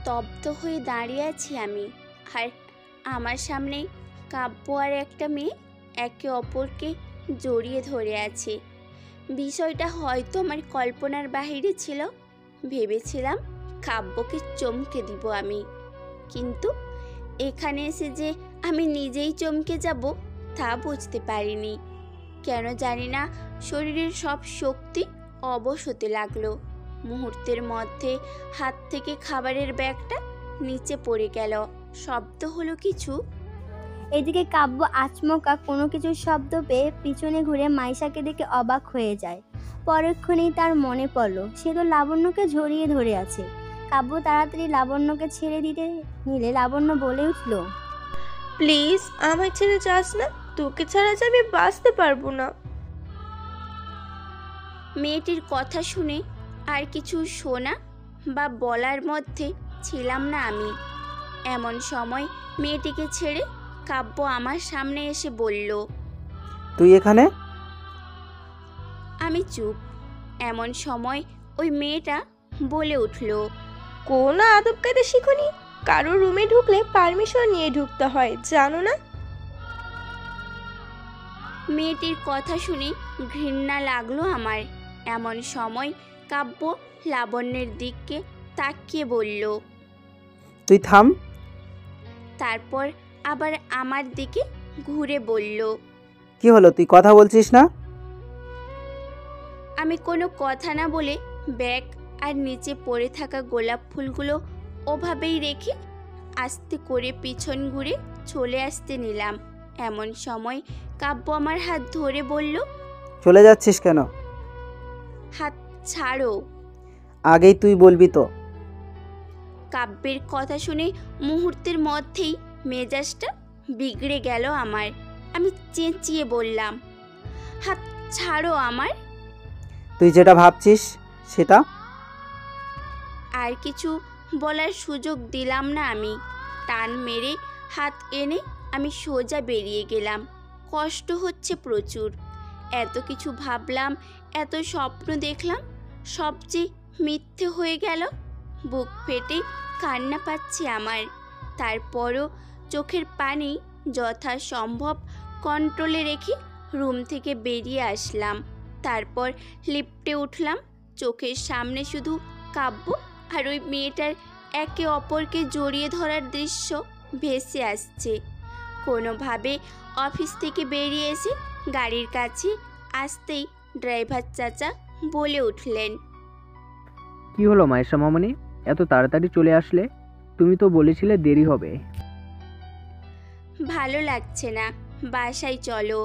স্তব্ধ হয়ে দাঁড়িয়ে আছি আমি, আর আমার সামনে কাব্য আর একটা মেয়ে একে অপরকে জড়িয়ে ধরে আছে। বিষয়টা হয়তো আমার কল্পনার বাহিরে ছিল। ভেবেছিলাম কাব্যকে চমকে দিব আমি, কিন্তু এখানে এসে যে আমি নিজেই চমকে যাব তা বুঝতে পারিনি। কেন জানি না শরীরের সব শক্তি অবশ হতে লাগলো। মুহূর্তের মধ্যে হাত থেকে খাবারের ব্যাগটা নিচে পড়ে গেল। শব্দ হলো কিছু। এদিকে কাব্য আচমকা কোনো কিছুর শব্দ পেয়ে পিছনে ঘুরে মাইশাকে দেখে অবাক হয়ে যায়। পরক্ষণেই তার মনে পড়ল সে তো লাবণ্যকে জড়িয়ে ধরে আছে। কাব্য তাড়াতাড়ি লাবণ্যকে ছেড়ে দিতে নিলে লাবণ্য বলে উঠল, প্লিজ আমায় ছেড়ে যাস না, তোকে ছাড়া যে আমি বাঁচতে পারবো না। মেয়েটির কথা শুনে আর কিছু শোনা বা বলার মধ্যে ছিলাম না আমি। এমন সময় মেয়েটিকে ছেড়ে কাব্য আমার সামনে এসে বলল, তুই এখানে? আমি চুপ। এমন সময় ওই মেয়েটা বলে উঠল, কোন আদব কায়দা শিখুনি? কারো রুমে ঢুকলে পারমিশন নিয়ে ঢুকতে হয়, জানো না? মেয়েটির কথা শুনে ঘৃণা লাগলো আমার। এমন সময় কাব্য লাবণ্যের দিকে তাকিয়ে বলল, তুই থাম। তারপর আবার আমার দিকে ঘুরে বলল, কি হলো, তুই কথা বলছিস না? আমি কোনো কথা না বলে ব্যাগ আর নিচে পড়ে থাকা গোলাপ ফুলগুলো ওভাবেই রেখে আস্তে করে পিছন ঘুরে চলে আসতে নিলাম। এমন সময় কাব্য আমার হাত ধরে বলল, চলে যাচ্ছিস কেন? হাত ছাড়ো। আগেই তুই বলবি তো। কাব্যের কথা শুনে মুহূর্তের মধ্যেই মেজাজটা বিগড়ে গেল আমার। আমি চেঁচিয়ে বললাম, হাত ছাড়ো আমার। তুই যেটা ভাবছিস সেটা। আর কিছু বলার সুযোগ দিলাম না আমি। টান মেরে হাত এনে আমি সোজা বেরিয়ে গেলাম। কষ্ট হচ্ছে প্রচুর। এত কিছু ভাবলাম, এত স্বপ্ন দেখলাম, সব যে মিথ্যে হয়ে গেল। বুক ফেটে কান্না পাচ্ছে আমার। তারপরও চোখের পানি যথাসম্ভব কন্ট্রোলে রেখে রুম থেকে বেরিয়ে আসলাম। তারপর লিফটে উঠলাম। চোখের সামনে শুধু কাব্য আর ওই মেয়েটার একে অপরকে জড়িয়ে ধরার দৃশ্য ভেসে আসছে। কোনোভাবে অফিস থেকে বেরিয়ে এসে গাড়ির কাছে আসতেই ড্রাইভার চাচা বলে উঠলেন, কি হলো মায়েশা মামনি, এত তাড়াতাড়ি চলে আসলে? তুমি তো বলেছিলে দেরি হবে। ভালো লাগছে না, বাসায় চলো।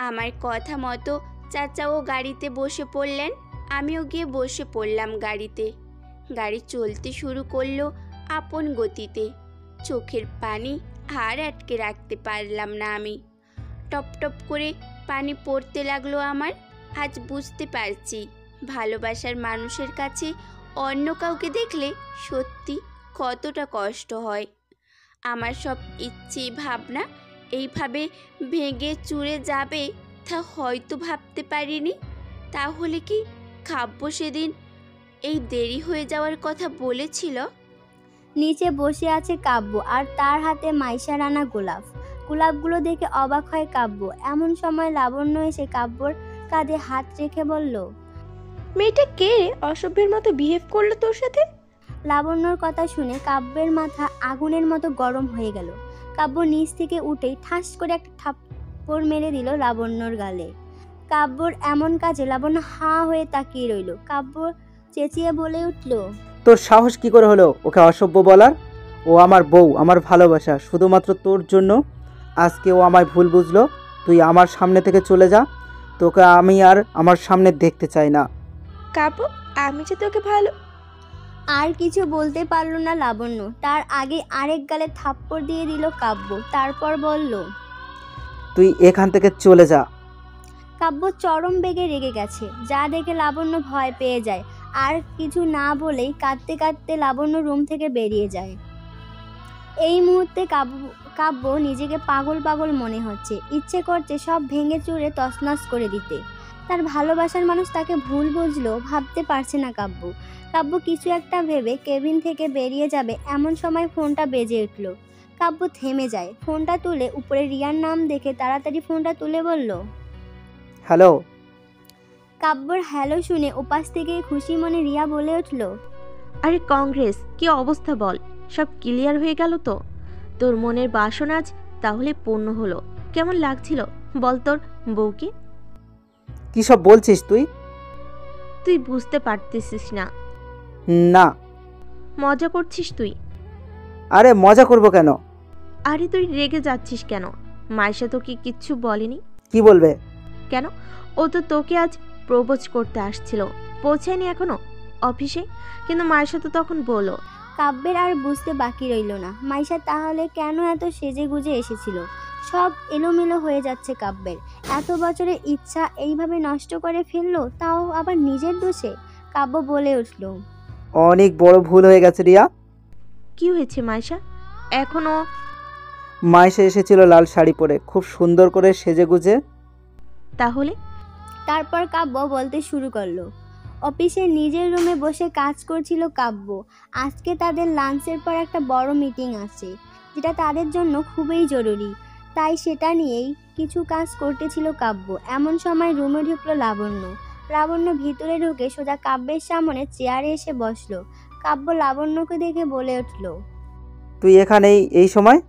আমার কথা মতো চাচাও গাড়িতে বসে পড়লেন। আমিও গিয়ে বসে পড়লাম গাড়িতে। গাড়ি চলতে শুরু করলো আপন গতিতে। চোখের পানি আর আটকে রাখতে পারলাম না আমি। টপ টপ করে পানি পড়তে লাগলো আমার। আজ বুঝতে পারছি ভালোবাসার মানুষের কাছে অন্য কাউকে দেখলে সত্যি কতটা কষ্ট হয়। আমার সব ইচ্ছে ভাবনা এইভাবে ভেঙে চুরে যাবে তা হয়তো ভাবতে পারিনি। তাহলে কি কাব্য সেদিন এই দেরি হয়ে যাওয়ার কথা বলেছিল? নিচে বসে আছে কাব্য আর তার হাতে মাইশার আনা গোলাপ। গোলাপগুলো দেখে অবাক হয় কাব্য। এমন সময় লাবণ্য এসে কাব্যর কাঁধে হাত রেখে বলল, মেয়েটা কে রে, অসভ্যের মতো বিহেভ করলো তোর সাথে? লাবণ্যর কথা শুনে কাব্যের মাথা আগুনের মতো গরম হয়ে গেল। কাব্য নিচ থেকে উঠেই ঠাস করে একটা থাপ্পড় মেরে দিল লাবণ্যর গালে। কাব্যর এমন কাজে লাবণ্য হাঁ হয়ে তাকিয়ে রইল। কাব্য চেঁচিয়ে বলে উঠল, তোর সাহস কি করে হলো ওকে অসভ্য বলার? ও আমার বউ, আমার ভালোবাসা। শুধুমাত্র তোর জন্য আজকে ও আমায় ভুল বুঝলো। তুই আমার সামনে থেকে চলে যা। তোকে আমি আর আমার সামনে দেখতে চাই না। কাব্য, আমি যে তোকে ভালো। আর কিছু বলতে পারল না লাবণ্য। তার আগে আরেক গালে থাপ্পড় দিয়ে দিল কাব্য। তারপর বলল, তুই এখান থেকে চলে যা। কাব্য চরম বেগে রেগে গেছে, যা দেখে লাবণ্য ভয় পেয়ে যায়। আর কিছু না বলেই কাঁদতে কাঁদতে লাবণ্য রুম থেকে বেরিয়ে যায়। এই মুহূর্তে কাব্য নিজেকে পাগল পাগল মনে হচ্ছে। ইচ্ছে করছে সব ভেঙে চুরে তছনছ করে দিতে। তার ভালোবাসার মানুষ তাকে ভুল বুঝলো ভাবতে পারছে না কাব্য। কাব্য কিছু একটা ভেবে কেবিন থেকে বেরিয়ে যাবে এমন সময় ফোনটা বেজে উঠল। কাব্য থেমে যায়, ফোনটা তুলে উপরে রিয়ার নাম দেখে তাড়াতাড়ি ফোনটা তুলে বলল। হ্যালো। কাব্যর হ্যালো শুনে ওপাশ থেকে খুশি মনে রিয়া বলে উঠল। আরে কংগ্রেস, কি অবস্থা বল? সব ক্লিয়ার হয়ে গেল তো? তোর মনের বাসনা আজ তাহলে পূর্ণ হলো। কেমন লাগছিল বল তোর বউকে? কী সব বলছিস তুই? তুই বুঝতে পারতেছিস না? না। মজা করছিস তুই? আরে মজা করব কেন? আরে তুই রেগে যাচ্ছিস কেন? মাইশা তোকে কিচ্ছু বলেনি? কি বলবে? কেন, ও তো তোকে আজ প্রপোজ করতে আসছিল, পৌঁছায়নি এখনো অফিসে, কিন্তু মাইশা তো তখন বলল। কাব্যের আর বুঝতে বাকি রইল না মাইশা তাহলে কেন এত সেজে গুজে এসেছিল। সব এলোমেলো হয়ে যাচ্ছে কাব্যের। এত বছরের ইচ্ছা এইভাবে নষ্ট করে ফেললো, তাও আবার নিজের দোষে। কাব্য বলে উঠল। অনেক বড় ভুল হয়ে গেছে রিয়া। কি হয়েছে মাইশা? এখনো? মাইশা এসেছিল লাল শাড়ি পরে, খুব সুন্দর করে সেজে গুজে। তাহলে? তারপর কাব্য বলতে শুরু করলো। অফিসে নিজের রুমে বসে কাজ করছিল কাব্য। আজকে তাদের লাঞ্চের পর একটা বড় মিটিং আছে, যেটা তাদের জন্য খুবই জরুরি। তাই সেটা নিয়েই কিছু কাজ করতেছিল কাব্য। এমন সময় রুমে ঢুকলো লাবণ্য। লাবণ্য ভিতরে ঢুকে সোজা কাব্যের সামনে চেয়ারে এসে বসলো। কাব্য লাবণ্যকে দেখে বলে উঠল। তুই এখানেই এই সময়?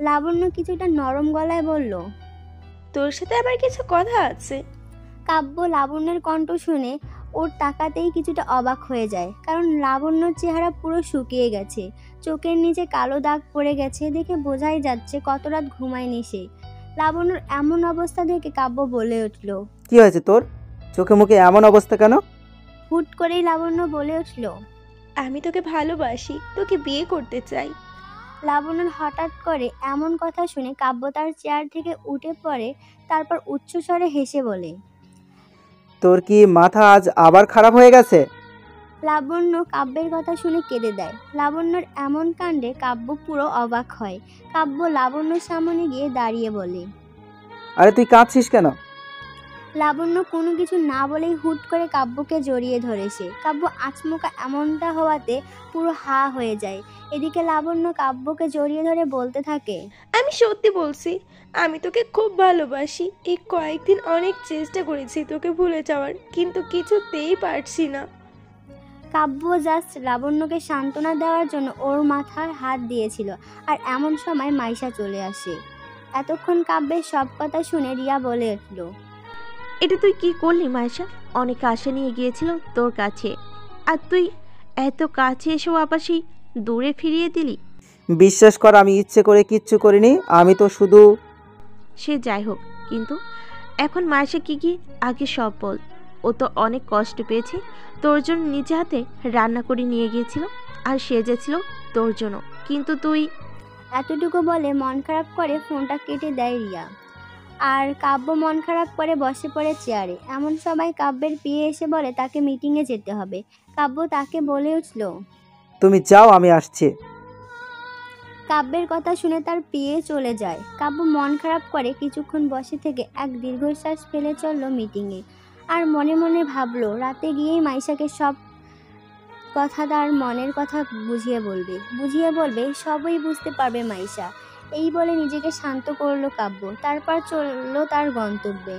লাবণ্য কিছুটা নরম গলায় বলল। তোর সাথে আবার কিছু কথা আছে। কাব্য লাবণ্যের কণ্ঠ শুনে ওর তাকাতেই কিছুটা অবাক হয়ে যায়, কারণ লাবণ্যর চেহারা পুরো শুকিয়ে গেছে, চোখের নিচে কালো দাগ পড়ে গেছে, দেখে বোঝাই যাচ্ছে কত রাত ঘুমায়নি সে। লাবণ্যর এমন অবস্থা দেখে কাব্য বলে উঠল। কি হয়েছে তোর? চোখে মুখে এমন অবস্থা কেন? হুট করেই লাবণ্য বলে উঠল। আমি তোকে ভালোবাসি, তোকে বিয়ে করতে চাই। লাবণ্যর হঠাৎ করে এমন কথা শুনে কাব্য তার চেয়ার থেকে উঠে পড়ে, তারপর উচ্চস্বরে হেসে বলে। তোর কি মাথা আজ আবার খারাপ হয়ে গেছে? লাবণ্য কাব্যের কথা শুনে কেঁদে দেয়। লাবণ্যর এমন কাণ্ডে কাব্য পুরো অবাক হয়। কাব্য লাবণ্যর সামনে গিয়ে দাঁড়িয়ে বলে। আরে তুই কাঁদছিস কেন? লাবণ্য কোনো কিছু না বলেই হুট করে কাব্যকে জড়িয়ে ধরেছে। কাব্য আচমকা এমনটা হওয়াতে পুরো হা হয়ে যায়। এদিকে লাবণ্য কাব্যকে জড়িয়ে ধরে বলতে থাকে। আমি সত্যি বলছি, আমি তোকে খুব ভালোবাসি। এই কয়েকদিন অনেক চেষ্টা করেছি তোকে ভুলে যাওয়ার, কিন্তু কিছুতেই পারছি না। কাব্য জাস্ট লাবণ্যকে সান্ত্বনা দেওয়ার জন্য ওর মাথায় হাত দিয়েছিল, আর এমন সময় মাইশা চলে আসে। এতক্ষণ কাব্যের সব কথা শুনে রিয়া বলে উঠল। এটা তুই কি করলি মাইশা? অনেক আশা নিয়ে গিয়েছিল তোর কাছে, আর তুই এত কাছে এসেও আবার সেই দূরে ফিরিয়ে দিলি। বিশ্বাস কর, আমি ইচ্ছে করে কিচ্ছু করিনি, আমি তো শুধু। সে যাই হোক, কিন্তু এখন মাইশা কি আগে সব বল। ও তো অনেক কষ্ট পেয়েছে তোর জন্য, নিজে হাতে রান্না করে নিয়ে গিয়েছিল আর সেজেছিল তোর জন্য, কিন্তু তুই। এতটুকু বলে মন খারাপ করে ফোনটা কেটে দেয় রিয়া। আর কাব্য মন খারাপ করে বসে পড়ে চেয়ারে। এমন সময় কাব্যের পিয়ে এসে বলে তাকে মিটিংয়ে যেতে হবে। কাব্য তাকে বলে উঠল। তুমি যাও, আমি আসছি। কাব্যের কথা শুনে তার পিয়ে চলে যায়। কাব্য মন খারাপ করে কিছুক্ষণ বসে থেকে এক দীর্ঘশ্বাস ফেলে চলল মিটিংয়ে। আর মনে মনে ভাবলো রাতে গিয়েই মাইশাকে সব কথা, তার মনের কথা বুঝিয়ে বলবে, সবই বুঝতে পারবে মাইশা। এই বলে নিজেকে শান্ত করলো কাব্য। তারপর চলল তার গন্তব্যে।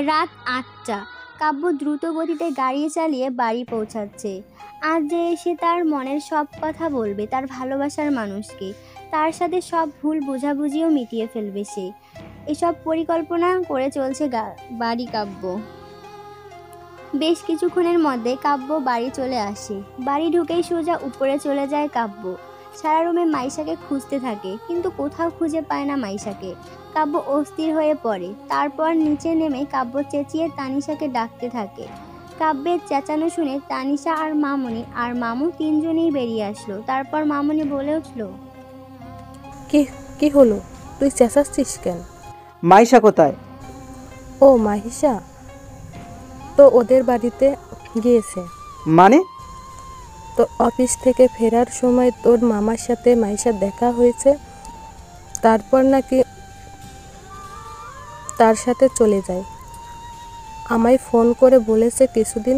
রাত ৮টা। কাব্য দ্রুত গতিতে গাড়ি চালিয়ে বাড়ি পৌঁছাচ্ছে। আজ যে এসে তার মনের সব কথা বলবে তার ভালোবাসার মানুষকে, তার সাথে সব ভুল বোঝাবুঝিও মিটিয়ে ফেলবে সে। এসব পরিকল্পনা করে চলছে বাড়ি কাব্য। বেশ কিছুক্ষণের মধ্যে কাব্য বাড়ি চলে আসে। বাড়ি ঢুকেই সোজা উপরে চলে যায় কাব্য। সারা রুমে মাইশাকে খুঁজতে থাকে, কিন্তু কোথাও খুঁজে পায় না মাইশাকে। কাব্য অস্থির হয়ে পড়ে। তারপর নিচে নেমে কাব্য চেঁচিয়ে তানিশাকে ডাকতে থাকে। কাব্যের চেঁচানো শুনে তানিশা আর মামুনি আর মামু তিনজনেই বেরিয়ে আসলো। তারপর মামুনি বলে উঠল। কি হলো? তুই চেঁচাচ্ছিস কেন? মাইশা কোথায়? ও মাহিষা তো ওদের বাড়িতে গিয়েছে। মানে? তো অফিস থেকে ফেরার সময় তোর মামার সাথে মাইশার দেখা হয়েছে, তারপর নাকি তার সাথে চলে যায়। আমায় ফোন করে বলেছে কিছুদিন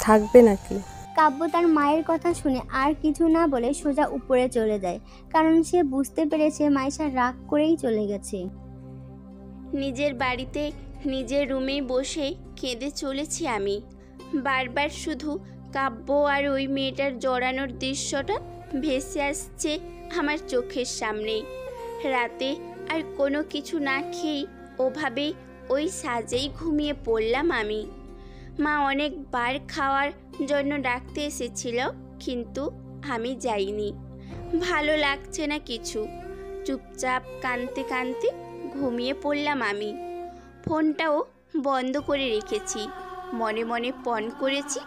থাকবে নাকি। কাব্য তার মায়ের কথা শুনে আর কিছু না বলে সোজা উপরে চলে যায়, কারণ সে বুঝতে পেরেছে মাইশা রাগ করেই চলে গেছে। নিজের বাড়িতে নিজের রুমেই বসে কেঁদে চলেছি আমি। বারবার শুধু কাব্য আর ওই মেয়েটার জড়ানোর দৃশ্যটা ভেসে আসছে আমার চোখের সামনেই। রাতে আর কোনো কিছু না খেয়েই ওভাবে ওই সাজেই ঘুমিয়ে পড়লাম আমি। মা অনেকবার খাওয়ার জন্য ডাকতে এসেছিল, কিন্তু আমি যাইনি। ভালো লাগছে না কিছু। চুপচাপ কাঁদতে কাঁদতে ঘুমিয়ে পড়লাম আমি। ফোনটাও বন্ধ করে রেখেছি। মনে মনে পণ করেছি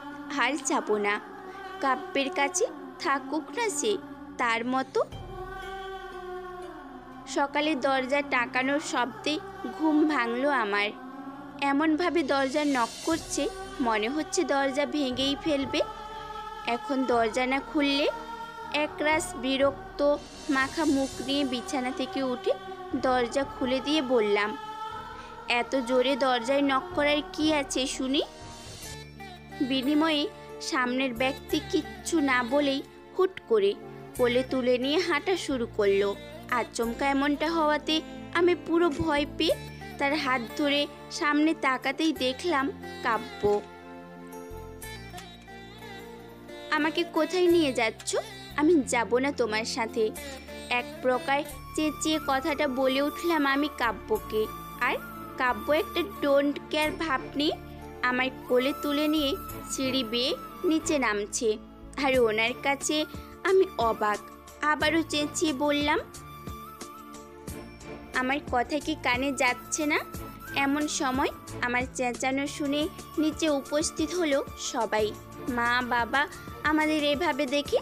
আর যাব না। কাব্যের কাছে থাকুক না সে তার মতো। সকালে দরজা টাকানোর শব্দে ঘুম ভাঙলো আমার। এমনভাবে দরজা নক করছে, মনে হচ্ছে দরজা ভেঙেই ফেলবে। এখন দরজা না খুললে একরাশ বিরক্ত মাখা মুখ নিয়ে বিছানা থেকে উঠে দরজা খুলে দিয়ে বললাম, এত জোরে দরজায় নক করার কি আছে শুনি? বিনিময়ে সামনের ব্যক্তি কিচ্ছু না বলেই হুট করে কোলে তুলে নিয়ে হাঁটা শুরু করলো। আচমকা এমনটা হওয়াতে আমি পুরো ভয় পেয়ে তার হাত ধরে সামনে তাকাতেই দেখলাম কাব্য। আমাকে কোথায় নিয়ে যাচ্ছ? আমি যাব না তোমার সাথে। এক প্রকার চেঁচিয়ে কথাটা বলে উঠলাম আমি কাব্যকে। আর কাব্য একটা ডোন্ট কেয়ার ভাব নিয়ে আমার কোলে তুলে নিয়ে সিঁড়ি বেয়ে নিচে নামছে। আর ওনার কাছে আমি অবাক। আবারও চেঁচিয়ে বললাম, আমার কথা কি কানে যাচ্ছে না? এমন সময় আমার চেঁচানো শুনে নিচে উপস্থিত হলো সবাই। মা বাবা আমাদের এভাবে দেখে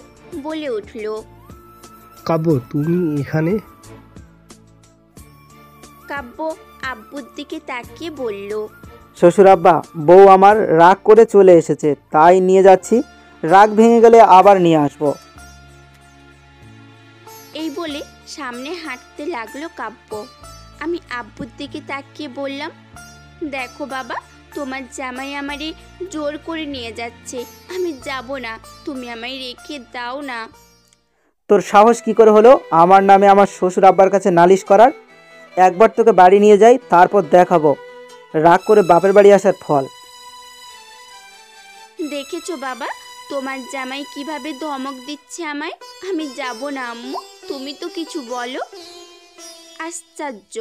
বলে উঠল, কাব্য তুমি এখানে? কাব্য আব্বুর দিকে তাকিয়ে বলল, শ্বশুর আব্বা, বউ আমার রাগ করে চলে এসেছে, তাই নিয়ে যাচ্ছি। রাগ ভেঙে গেলে আবার নিয়ে আসবো। এই বলে সামনে হাঁটতে লাগলো কাব্য। আমি আব্বুর দিকে তাকিয়ে বললাম, দেখো বাবা, তোমার জামাই আমারে জোর করে নিয়ে যাচ্ছে। আমি যাব না, তুমি আমায় রেখে দাও না। তোর সাহস কি করে হলো আমার নামে আমার শ্বশুর আব্বার কাছে নালিশ করার? একবার তোকে বাড়ি নিয়ে যাই, তারপর দেখাবো রাগ করে বাপের বাড়ি আসার ফল। দেখেছো বাবা, তোমার জামাই কিভাবে ধমক দিচ্ছে আমায়। আমি যাব না আম্মু, তুমি তো কিছু বলো। আশ্চর্য,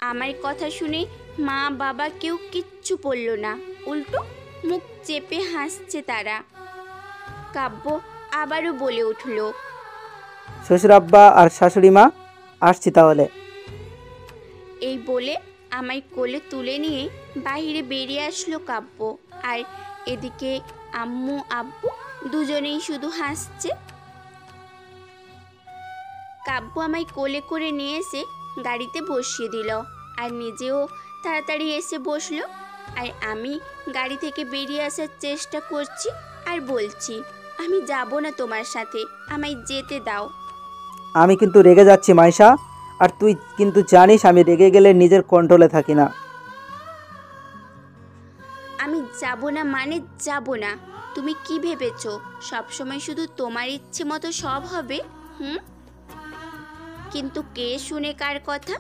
আমার কথা শুনে মা বাবা কেউ কিচ্ছু বলল না, উল্টো মুখ চেপে হাসছে তারা। কাব্য আবারও বলে উঠল, শ্বশুর আব্বা আর শাশুড়ি মা, আসছি তাহলে। এই বলে আমায় কোলে তুলে নিয়ে বাইরে বেরিয়ে আসলো কাব্য। আর এদিকে আম্মু আব্বু দুজনেই শুধু হাসছে। কাব্য আমায় কোলে করে নিয়ে এসে গাড়িতে বসিয়ে দিল আর নিজেও তাড়াতাড়ি এসে বসলো। আর আমি গাড়ি থেকে বেরিয়ে আসার চেষ্টা করছি আর বলছি, আমি যাব না তোমার সাথে, আমায় যেতে দাও। আমি কিন্তু রেগে যাচ্ছি মাইশা, আর তুই কিন্তু জানিস আমি রেগে গেলে নিজের কন্ট্রোলে থাকি না। আমি যাব না মানে যাব না। তুমি কি ভেবেছো সবসময় শুধু তোমার ইচ্ছে মতো সব হবে? কিন্তু কে শুনে কার কথা?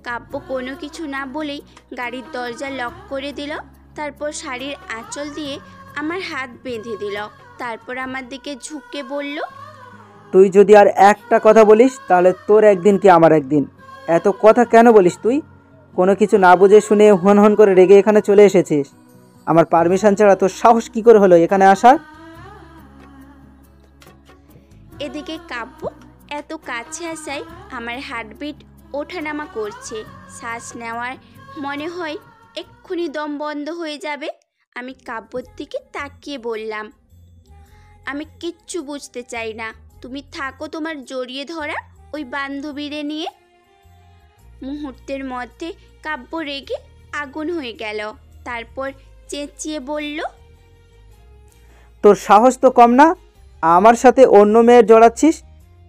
কাব্য কোনো কিছু না বলেই গাড়ির দরজা লক করে দিল। তারপর শাড়ির আঁচল দিয়ে আমার হাত বেঁধে দিল। তারপর আমার দিকে ঝুঁকে বলল, তুই যদি আর একটা কথা বলিস তাহলে তোর একদিন কি আমার একদিন। এত কথা কেন বলিস তুই? কোনো কিছু না বুঝে শুনে হন হন করে রেগে এখানে চলে এসেছিস। আমার পারমিশন ছাড়া তোর সাহস কি করে হলো এখানে আসার? এদিকে কাব্য এত কাছে আসায় আমার হার্টবিট ওঠানামা করছে। শ্বাস নেওয়ার মনে হয় এক্ষুনি দম বন্ধ হয়ে যাবে। আমি কাব্যর দিকে তাকিয়ে বললাম, আমি কিচ্ছু বুঝতে চাই না, তুমি থাকো তোমার জড়িয়ে ধরা ওই বান্ধবীরে নিয়ে। মুহূর্তের মধ্যে কাব্য রেগে আগুন হয়ে গেল। তারপর চেঁচিয়ে বলল, তোর সাহস তো কম না, আমার সাথে অন্য মেয়ের জড়াচ্ছিস।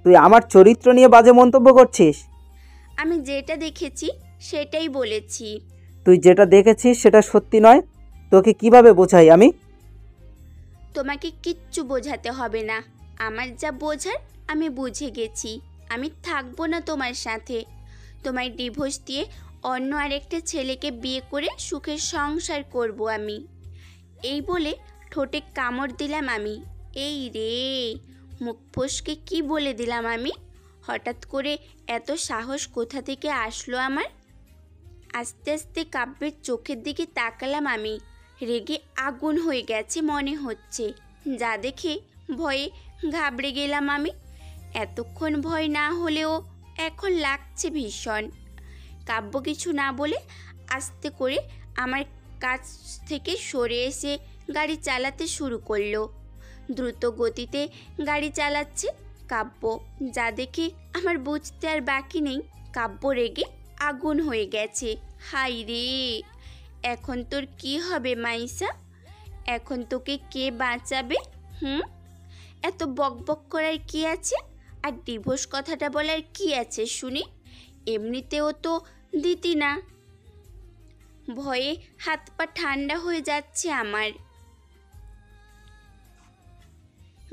তুই আমার চরিত্র নিয়ে বাজে মন্তব্য করছিস। আমি যেটা দেখেছি সেটাই বলেছি। তুই যেটা দেখেছিস সেটা সত্যি নয়, তোকে কিভাবে বোঝাই আমি? তোমাকে কিচ্ছু বোঝাতে হবে না, আমার যা বোঝার আমি বুঝে গেছি। আমি থাকবো না তোমার সাথে। তোমায় ডিভোর্স দিয়ে অন্য আরেকটা ছেলেকে বিয়ে করে সুখের সংসার করব আমি। এই বলে ঠোঁটে কামড় দিলাম আমি। এই রে, মুখ ফসকে কি বলে দিলাম আমি? হঠাৎ করে এত সাহস কোথা থেকে আসলো আমার? আস্তে আস্তে কাব্যের চোখের দিকে তাকালাম আমি। রেগে আগুন হয়ে গেছে মনে হচ্ছে, যা দেখে ভয়ে ঘাবড়ে গেলাম আমি। এতক্ষণ ভয় না হলেও এখন লাগছে ভীষণ। কাব্য কিছু না বলে আস্তে করে আমার কাছ থেকে সরে এসে গাড়ি চালাতে শুরু করলো। দ্রুত গতিতে গাড়ি চালাচ্ছে কাব্য, যা দেখে আমার বুঝতে আর বাকি নেই কাব্য রেগে আগুন হয়ে গেছে। হাই রে, এখন তোর কি হবে মাইসা? এখন তোকে কে বাঁচাবে? এত বকবক করার কি আছে? আর ডিভোর্স কথাটা বলার কি আছে শুনি? এমনিতেও তো দিতি না। ভয়ে হাত পা ঠান্ডা হয়ে যাচ্ছে আমার।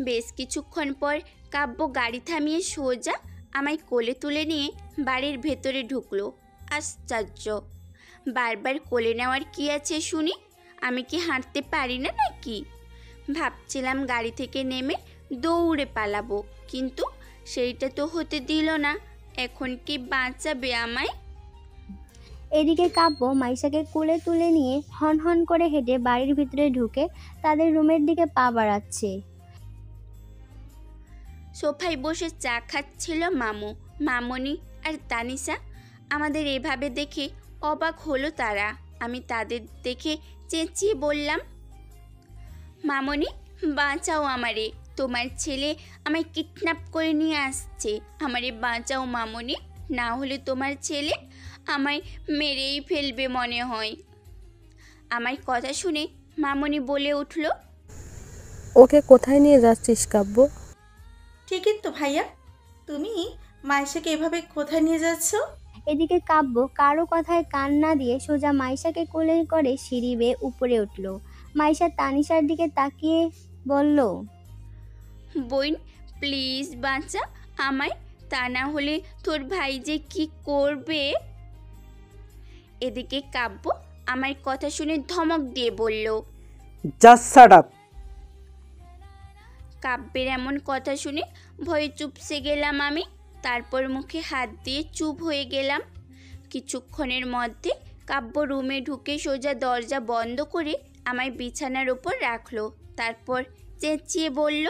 বেশ কিছুক্ষণ পর কাব্য গাড়ি থামিয়ে সোজা আমায় কোলে তুলে নিয়ে বাড়ির ভেতরে ঢুকলো। আশ্চর্য, বারবার কোলে নেওয়ার কি আছে শুনি? আমি কি হাঁটতে পারি না নাকি? ভাবছিলাম গাড়ি থেকে নেমে দৌড়ে পালাবো, কিন্তু সেইটা তো হতে দিল না। এখন কি বাঁচাবে আমায়? এদিকে কাব্য মাইশাকে কোলে তুলে নিয়ে হন হন করে হেঁটে বাড়ির ভিতরে ঢুকে তাদের রুমের দিকে পা বাড়াচ্ছে। সোফায় বসে চা খাচ্ছিল মামু, মামনি আর তানিশা। আমাদের এভাবে দেখে অবাক হলো তারা। আমি তাদের দেখে চেঁচিয়ে বললাম, মামনি বাঁচাও আমারে, তোমার ছেলে আমায় কিডন্যাপ করে নিয়ে আসছে। আমারে বাঁচাও মামনি, না হলে তোমার ছেলে আমায় মেরেই ফেলবে মনে হয়। আমার কথা শুনে মামনি বলে উঠল, ওকে কোথায় নিয়ে যাচ্ছিস কাব্য? ঠিকই তো ভাইয়া, তুমি মাইশাকে এভাবে কোথায় নিয়ে যাচ্ছ? এদিকে কাব্য কারো কথায় কান না দিয়ে সোজা মাইশাকে কোলে করে সিঁড়ি বেয়ে উপরে উঠল। মাইশা তানিশার দিকে তাকিয়ে বলল, বোন প্লিজ বাঁচা আমায়, তা না হলে তোর ভাই যে কি করবে। এদিকে কাব্য আমার কথা শুনে ধমক দিয়ে বলল, জাস্ট শাট আপ। কাব্যের এমন কথা শুনে ভয়ে চুপসে গেলাম আমি। তারপর মুখে হাত দিয়ে চুপ হয়ে গেলাম। কিছুক্ষণের মধ্যে কাব্য রুমে ঢুকে সোজা দরজা বন্ধ করে আমায় বিছানার ওপর রাখলো। তারপর চেঁচিয়ে বলল,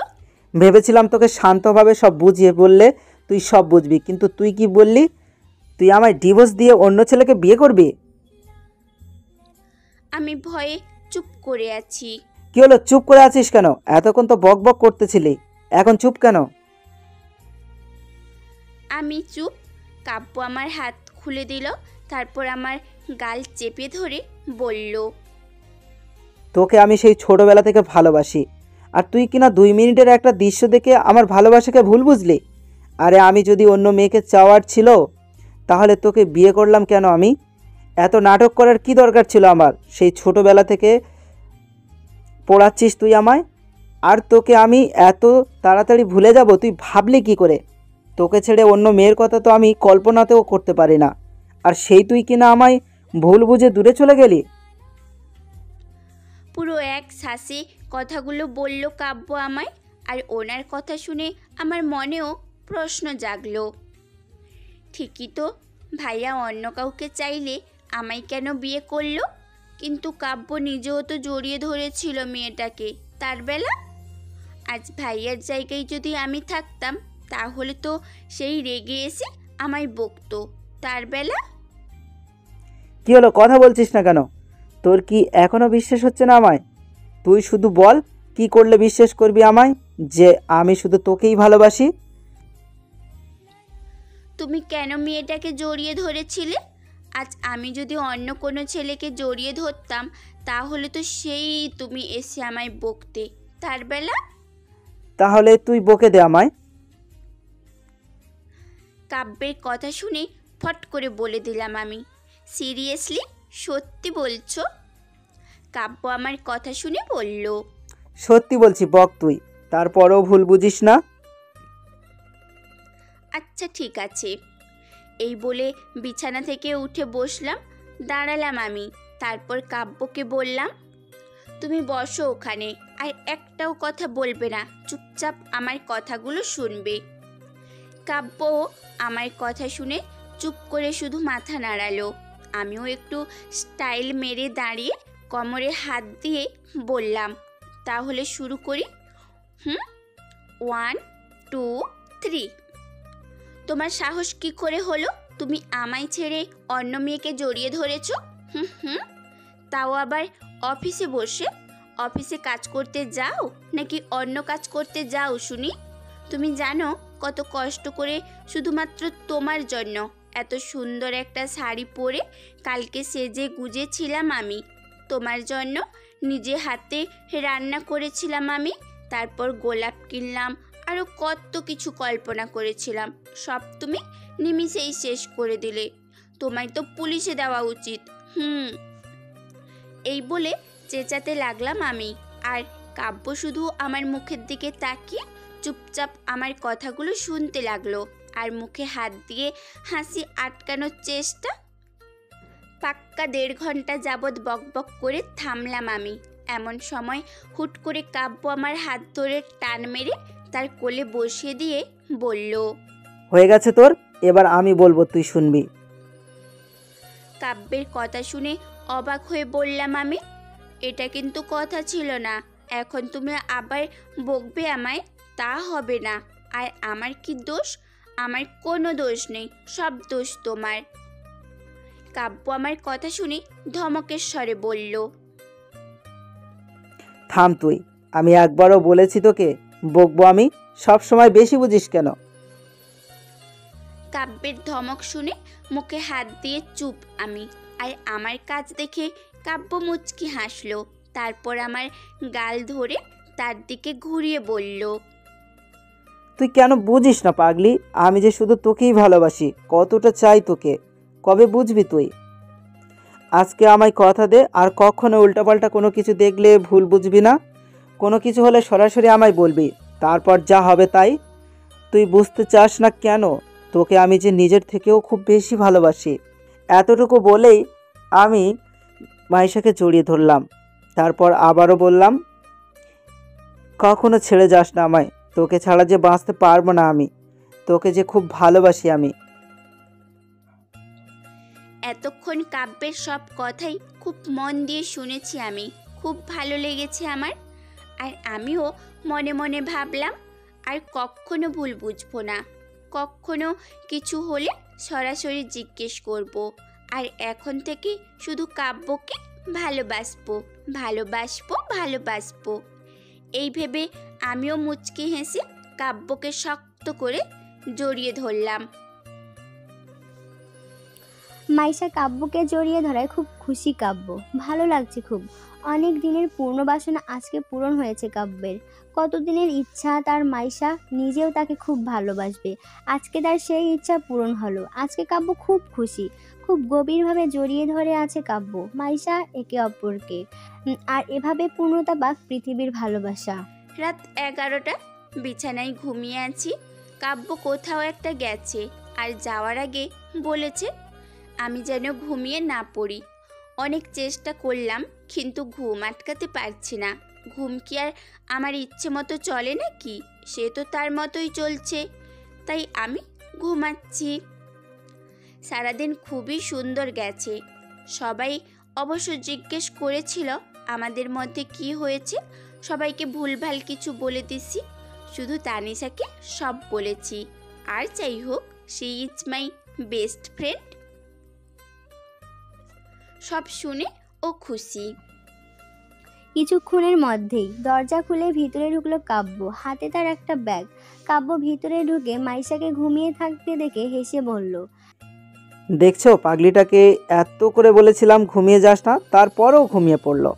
ভেবেছিলাম তোকে শান্তভাবে সব বুঝিয়ে বললে তুই সব বুঝবি, কিন্তু তুই কি বললি? তুই আমায় ডিভোর্স দিয়ে অন্য ছেলেকে বিয়ে করবি? আমি ভয়ে চুপ করে আছি। কি হলো, চুপ করে আছিস কেন? এতক্ষণ তো বক বক করতেছিলি, এখন চুপ কেন? আমি চুপ। কাব্য আমার হাত খুলে দিল, তারপর আমার গাল চেপে ধরে বলল, তোকে আমি সেই ছোটবেলা থেকে ভালোবাসি, আর তুই কিনা 2 মিনিটের একটা দৃশ্য দেখে আমার ভালোবাসাকে ভুল বুঝলি। আরে আমি যদি অন্য মেয়েকে চাওয়ার ছিল তাহলে তোকে বিয়ে করলাম কেন? আমি এত নাটক করার কি দরকার ছিল আমার? সেই ছোটবেলা থেকে পড়াচ্ছিস তুই আমায়, আর তোকে আমি এত তাড়াতাড়ি ভুলে যাব তুই ভাবলি কি করে? তোকে ছেড়ে অন্য মেয়ের কথা তো আমি কল্পনাতেও করতে পারি না, আর সেই তুই কিনা আমায় ভুল বুঝে দূরে চলে গেলি। পুরো এক শ্বাসে কথাগুলো বলল কাব্য আমায়। আর ওনার কথা শুনে আমার মনেও প্রশ্ন জাগলো, ঠিকই তো, ভাইয়া অন্য কাউকে চাইলে আমায় কেন বিয়ে করলো? কিন্তু কাব্য নিজেও তো জড়িয়ে ধরেছিল মেয়েটাকে তার বেলা। আজ ভাইয়ার জায়গায় যদি আমি থাকতাম তাহলে তো সেই রেগে এসে আমায় বকতো তার বেলা। কি হলো, কথা বলছিস না কেন? তোর কি এখনও বিশ্বাস হচ্ছে না আমায়? তুই শুধু বল, কি করলে বিশ্বাস করবি আমায় যে আমি শুধু তোকেই ভালোবাসি? তুমি কেন মেয়েটাকে জড়িয়ে ধরেছিলে? আজ আমি যদি অন্য কোনো ছেলেকে জড়িয়ে ধরতাম তাহলে তো সেই তুমি এসে আমায় বকতে তার বেলা। তাহলে তুই বকে দে আমায়। কাব্যের কথা শুনে ফট করে বলে দিলাম আমি, সিরিয়াসলি সত্যি বলছো? কাব্য আমার কথা শুনে বলল, সত্যি বলছি বক তুই, তারপরেও ভুল বুঝিস না। আচ্ছা ঠিক আছে। এই বলে বিছানা থেকে উঠে বসলাম, দাঁড়ালাম আমি। তারপর কাব্যকে বললাম, তুমি বসো ওখানে, আর একটাও কথা বলবে না, চুপচাপ আমার কথাগুলো শুনবে। কাব্য আমার কথা শুনে চুপ করে শুধু মাথা নাড়ালো। আমিও একটু স্টাইল মেরে দাঁড়িয়ে কোমরে হাত দিয়ে বললাম, তাহলে শুরু করি। 1 2 3। তোমার সাহস কি করে হলো? তুমি আমায় ছেড়ে অন্য মেয়েকে জড়িয়ে ধরেছো? তাও আবার অফিসে বসে। অফিসে কাজ করতে যাও নাকি অন্য কাজ করতে যাও শুনি? তুমি জানো কত কষ্ট করে শুধুমাত্র তোমার জন্য এত সুন্দর একটা শাড়ি পরে কালকে সেজে গুজেছিলাম আমি। তোমার জন্য নিজে হাতে রান্না করেছিলাম আমি, তারপর গোলাপ কিনলাম, আরও কত কিছু কল্পনা করেছিলাম। সব তুমি নিমিষেই শেষ করে দিলে। তোমায় তো পুলিশে দেওয়া উচিত। এই বলে চেঁচাতে লাগলাম আমি, আর কাব্য শুধু আমার মুখের দিকে তাকিয়ে চুপচাপ আমার কথাগুলো শুনতে লাগলো, আর মুখে হাত দিয়ে হাসি আটকানোর চেষ্টা। পাক্কা 1.5 ঘন্টা যাবৎ বকবক করে থামলাম আমি। এমন সময় হুট করে কাব্য আমার হাত ধরে টান মেরে তার কোলে বসিয়ে দিয়ে বলল, হয়ে গেছে তোর, এবার আমি বলবো তুই শুনবি। কাব্যের কথা শুনে অবাক হয়ে বললাম আমি, এটা কিন্তু কথা ছিল না। এখন তুমি আবার বকবে আমায়? তা হবে না। আর আমার কি দোষ? আমার কোনো দোষ নেই, সব দোষ তোমার। কাব্য আমার কথা শুনে ধমকের স্বরে বলল, থাম তুই, আমি একবারও বলেছি তোকে বকবো আমি? সব সময় বেশি বুঝিস কেন? কাব্যের ধমক শুনে মুখে হাত দিয়ে চুপ আমি। আর আমার কাজ দেখে কাব্য মুচকি হাসলো। তারপর আমার গাল ধরে তার দিকে ঘুরিয়ে বলল, তুই কেন বুঝিস না পাগলি? আমি যে শুধু তোকেই ভালোবাসি, কতটা চাই তোকে, কবে বুঝবি তুই? আজকে আমায় কথা দে, আর কখনো উল্টাপাল্টা কোনো কিছু দেখলে ভুল বুঝবি না। কোনো কিছু হলে সরাসরি আমায় বলবি, তারপর যা হবে তাই। তুই বুঝতে চাস না কেন? তোকে আমি যে নিজের থেকেও খুব বেশি ভালোবাসি। এতটুকু বলেই আমি মাইশাকে জড়িয়ে ধরলাম। তারপর আবারও বললাম, কখনো ছেড়ে যাস না আমায়, তোকে ছাড়া যে বাঁচতে পারবো না আমি, তোকে যে খুব ভালোবাসি আমি। এতক্ষণ কাব্যের সব কথাই খুব মন দিয়ে শুনেছি আমি। খুব ভালো লেগেছে আমার। আর আমিও মনে মনে ভাবলাম, আর কখনো ভুল বুঝবো না। কখনো কিছু হলে সরাসরি জিজ্ঞেস করব। আর এখন থেকে শুধু কাব্যকে ভালোবাসবো, ভালোবাসবো, ভালোবাসবো। এই ভেবে আমিও মুচকি হেসে কাব্যকে শক্ত করে জড়িয়ে ধরলাম। মাইশা কাব্যকে জড়িয়ে ধরায় খুব খুশি কাব্য। ভালো লাগছে খুব। অনেক দিনের পূর্ণ বাসনা আজকে পূরণ হয়েছে কাব্যের। কতদিনের ইচ্ছা তার মাইশা নিজেও তাকে খুব ভালোবাসবে, আজকে তার সেই ইচ্ছা পূরণ হলো। আজকে কাব্য খুব খুশি, খুব গভীরভাবে জড়িয়ে ধরে আছে কাব্য মাইশা একে অপরকে। আর এভাবে পূর্ণতা পাক পৃথিবীর ভালোবাসা। রাত 11টা, বিছানায় ঘুমিয়ে আছি। কাব্য কোথাও একটা গেছে, আর যাওয়ার আগে বলেছে আমি যেন ঘুমিয়ে না পড়ি। অনেক চেষ্টা করলাম, কিন্তু ঘুম আটকাতে পারছি না। ঘুম কি আর আমার ইচ্ছে মতো চলে নাকি? সে তো তার মতোই চলছে, তাই আমি ঘুমাচ্ছি। সারাদিন খুবই সুন্দর গেছে। সবাই অবশ্য জিজ্ঞেস করেছিল আমাদের মধ্যে কি হয়েছে। সবাইকে ভুলভাল কিছু বলে দিছি, শুধু তানিশাকে সব বলেছি। আর যাই হোক, she is my best friend. সব শুনে ও খুশি। কিছুক্ষণের মধ্যেই দরজা খুলে ভিতরে ঢুকলো কাব্য, হাতে তার একটা ব্যাগ। কাব্য ভিতরে ঢুকে মাইশাকে ঘুমিয়ে থাকতে দেখে হেসে বলল, দেখছো পাগলিটাকে, এত করে বলেছিলাম ঘুমিয়ে যাস না, তারপরেও ঘুমিয়ে পড়লো।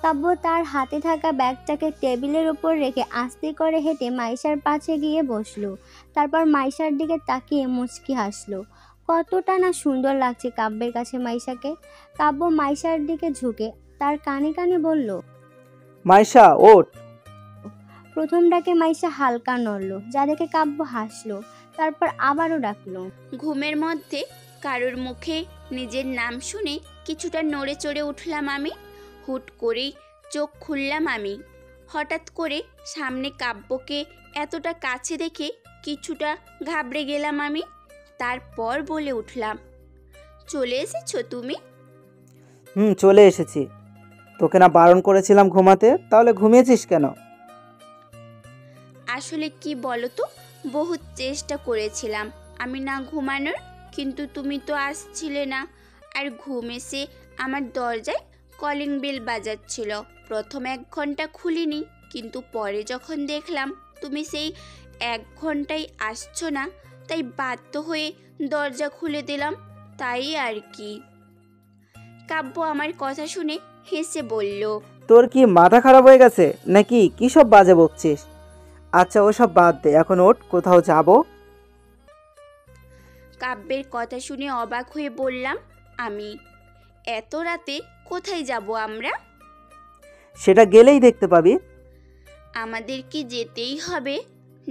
কাব্য তার হাতে থাকা ব্যাগটাকে টেবিলের ওপর রেখে আস্তে করে হেঁটে মাইশার পাশে গিয়ে বসলো। তারপর মাইশার দিকে তাকিয়ে মুচকি হাসলো। কতটা না সুন্দর লাগছে কাব্যের কাছে মাইশাকে। কাব্য মাইশার দিকে ঝুঁকে তার কানে কানে বলল। মাইশা ওঠ। প্রথম ডাকে মাইশা হালকা নড়ল, যা দেখে কাব্য হাসলো। তারপর আবারও ডাকলো। ঘুমের মধ্যে কারোর মুখে নিজের নাম শুনে কিছুটা নড়ে চড়ে উঠলাম আমি। হুট করেই চোখ খুললাম আমি। হঠাৎ করে সামনে কাব্যকে এতটা কাছে দেখে কিছুটা ঘাবড়ে গেলাম আমি। তারপর বলে উঠলাম, চলে এসেছো তুমি? চলে এসেছি। তোকে না বারণ করেছিলাম ঘুমাতে, তাহলে ঘুমিয়েছিস কেন? আসলে কি বলো তো, বহুত চেষ্টা করেছিলাম আমি না ঘুমানোর, কিন্তু তুমি তো আসছিলে না। আর ঘুম এসে আমার দরজায় কলিং বেল বাজাচ্ছিল। প্রথম 1 ঘন্টা খুলিনি, কিন্তু পরে যখন দেখলাম তুমি সেই 1 ঘন্টায় আসছো না, তাই বাধ্য হয়ে দরজা খুলে দিলাম, তাই আর কি। কাব্য আমার কথা শুনে হেসে বলল, তোর কি মাথা খারাপ হয়ে গেছে নাকি? কী সব বাজে বকছিস? আচ্ছা ওসব বাদ দে, এখন ওঠ, কোথাও যাব। কাব্যের কথা শুনে অবাক হয়ে বললাম আমি, এত রাতে কোথায় যাব আমরা? সেটা গেলেই দেখতে পাবি। আমাদের কি যেতেই হবে?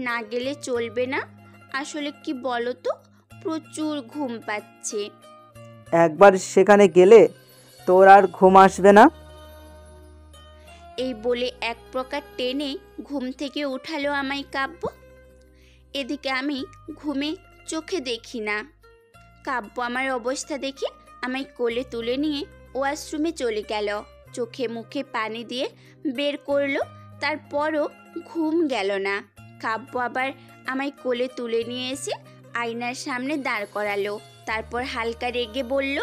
না গেলে চলবে না। আসলে কি বলো তো, প্রচুর ঘুম পাচ্ছে। একবার সেখানে গেলে তোর আর ঘুম আসবে না। এই বলে এক প্রকার টেনে ঘুম থেকে উঠালো আমায় কাব্য। এদিকে আমি ঘুমে চোখে দেখি না। কাব্য আমার অবস্থা দেখে আমায় কোলে তুলে নিয়ে ওয়াশরুমে চলে গেল। চোখে মুখে পানি দিয়ে বের করলো, তারপরও ঘুম গেল না। কাব্য আবার আমায় কোলে তুলে নিয়ে এসে আয়নার সামনে দাঁড় করালো। তারপর হালকা রেগে বলল,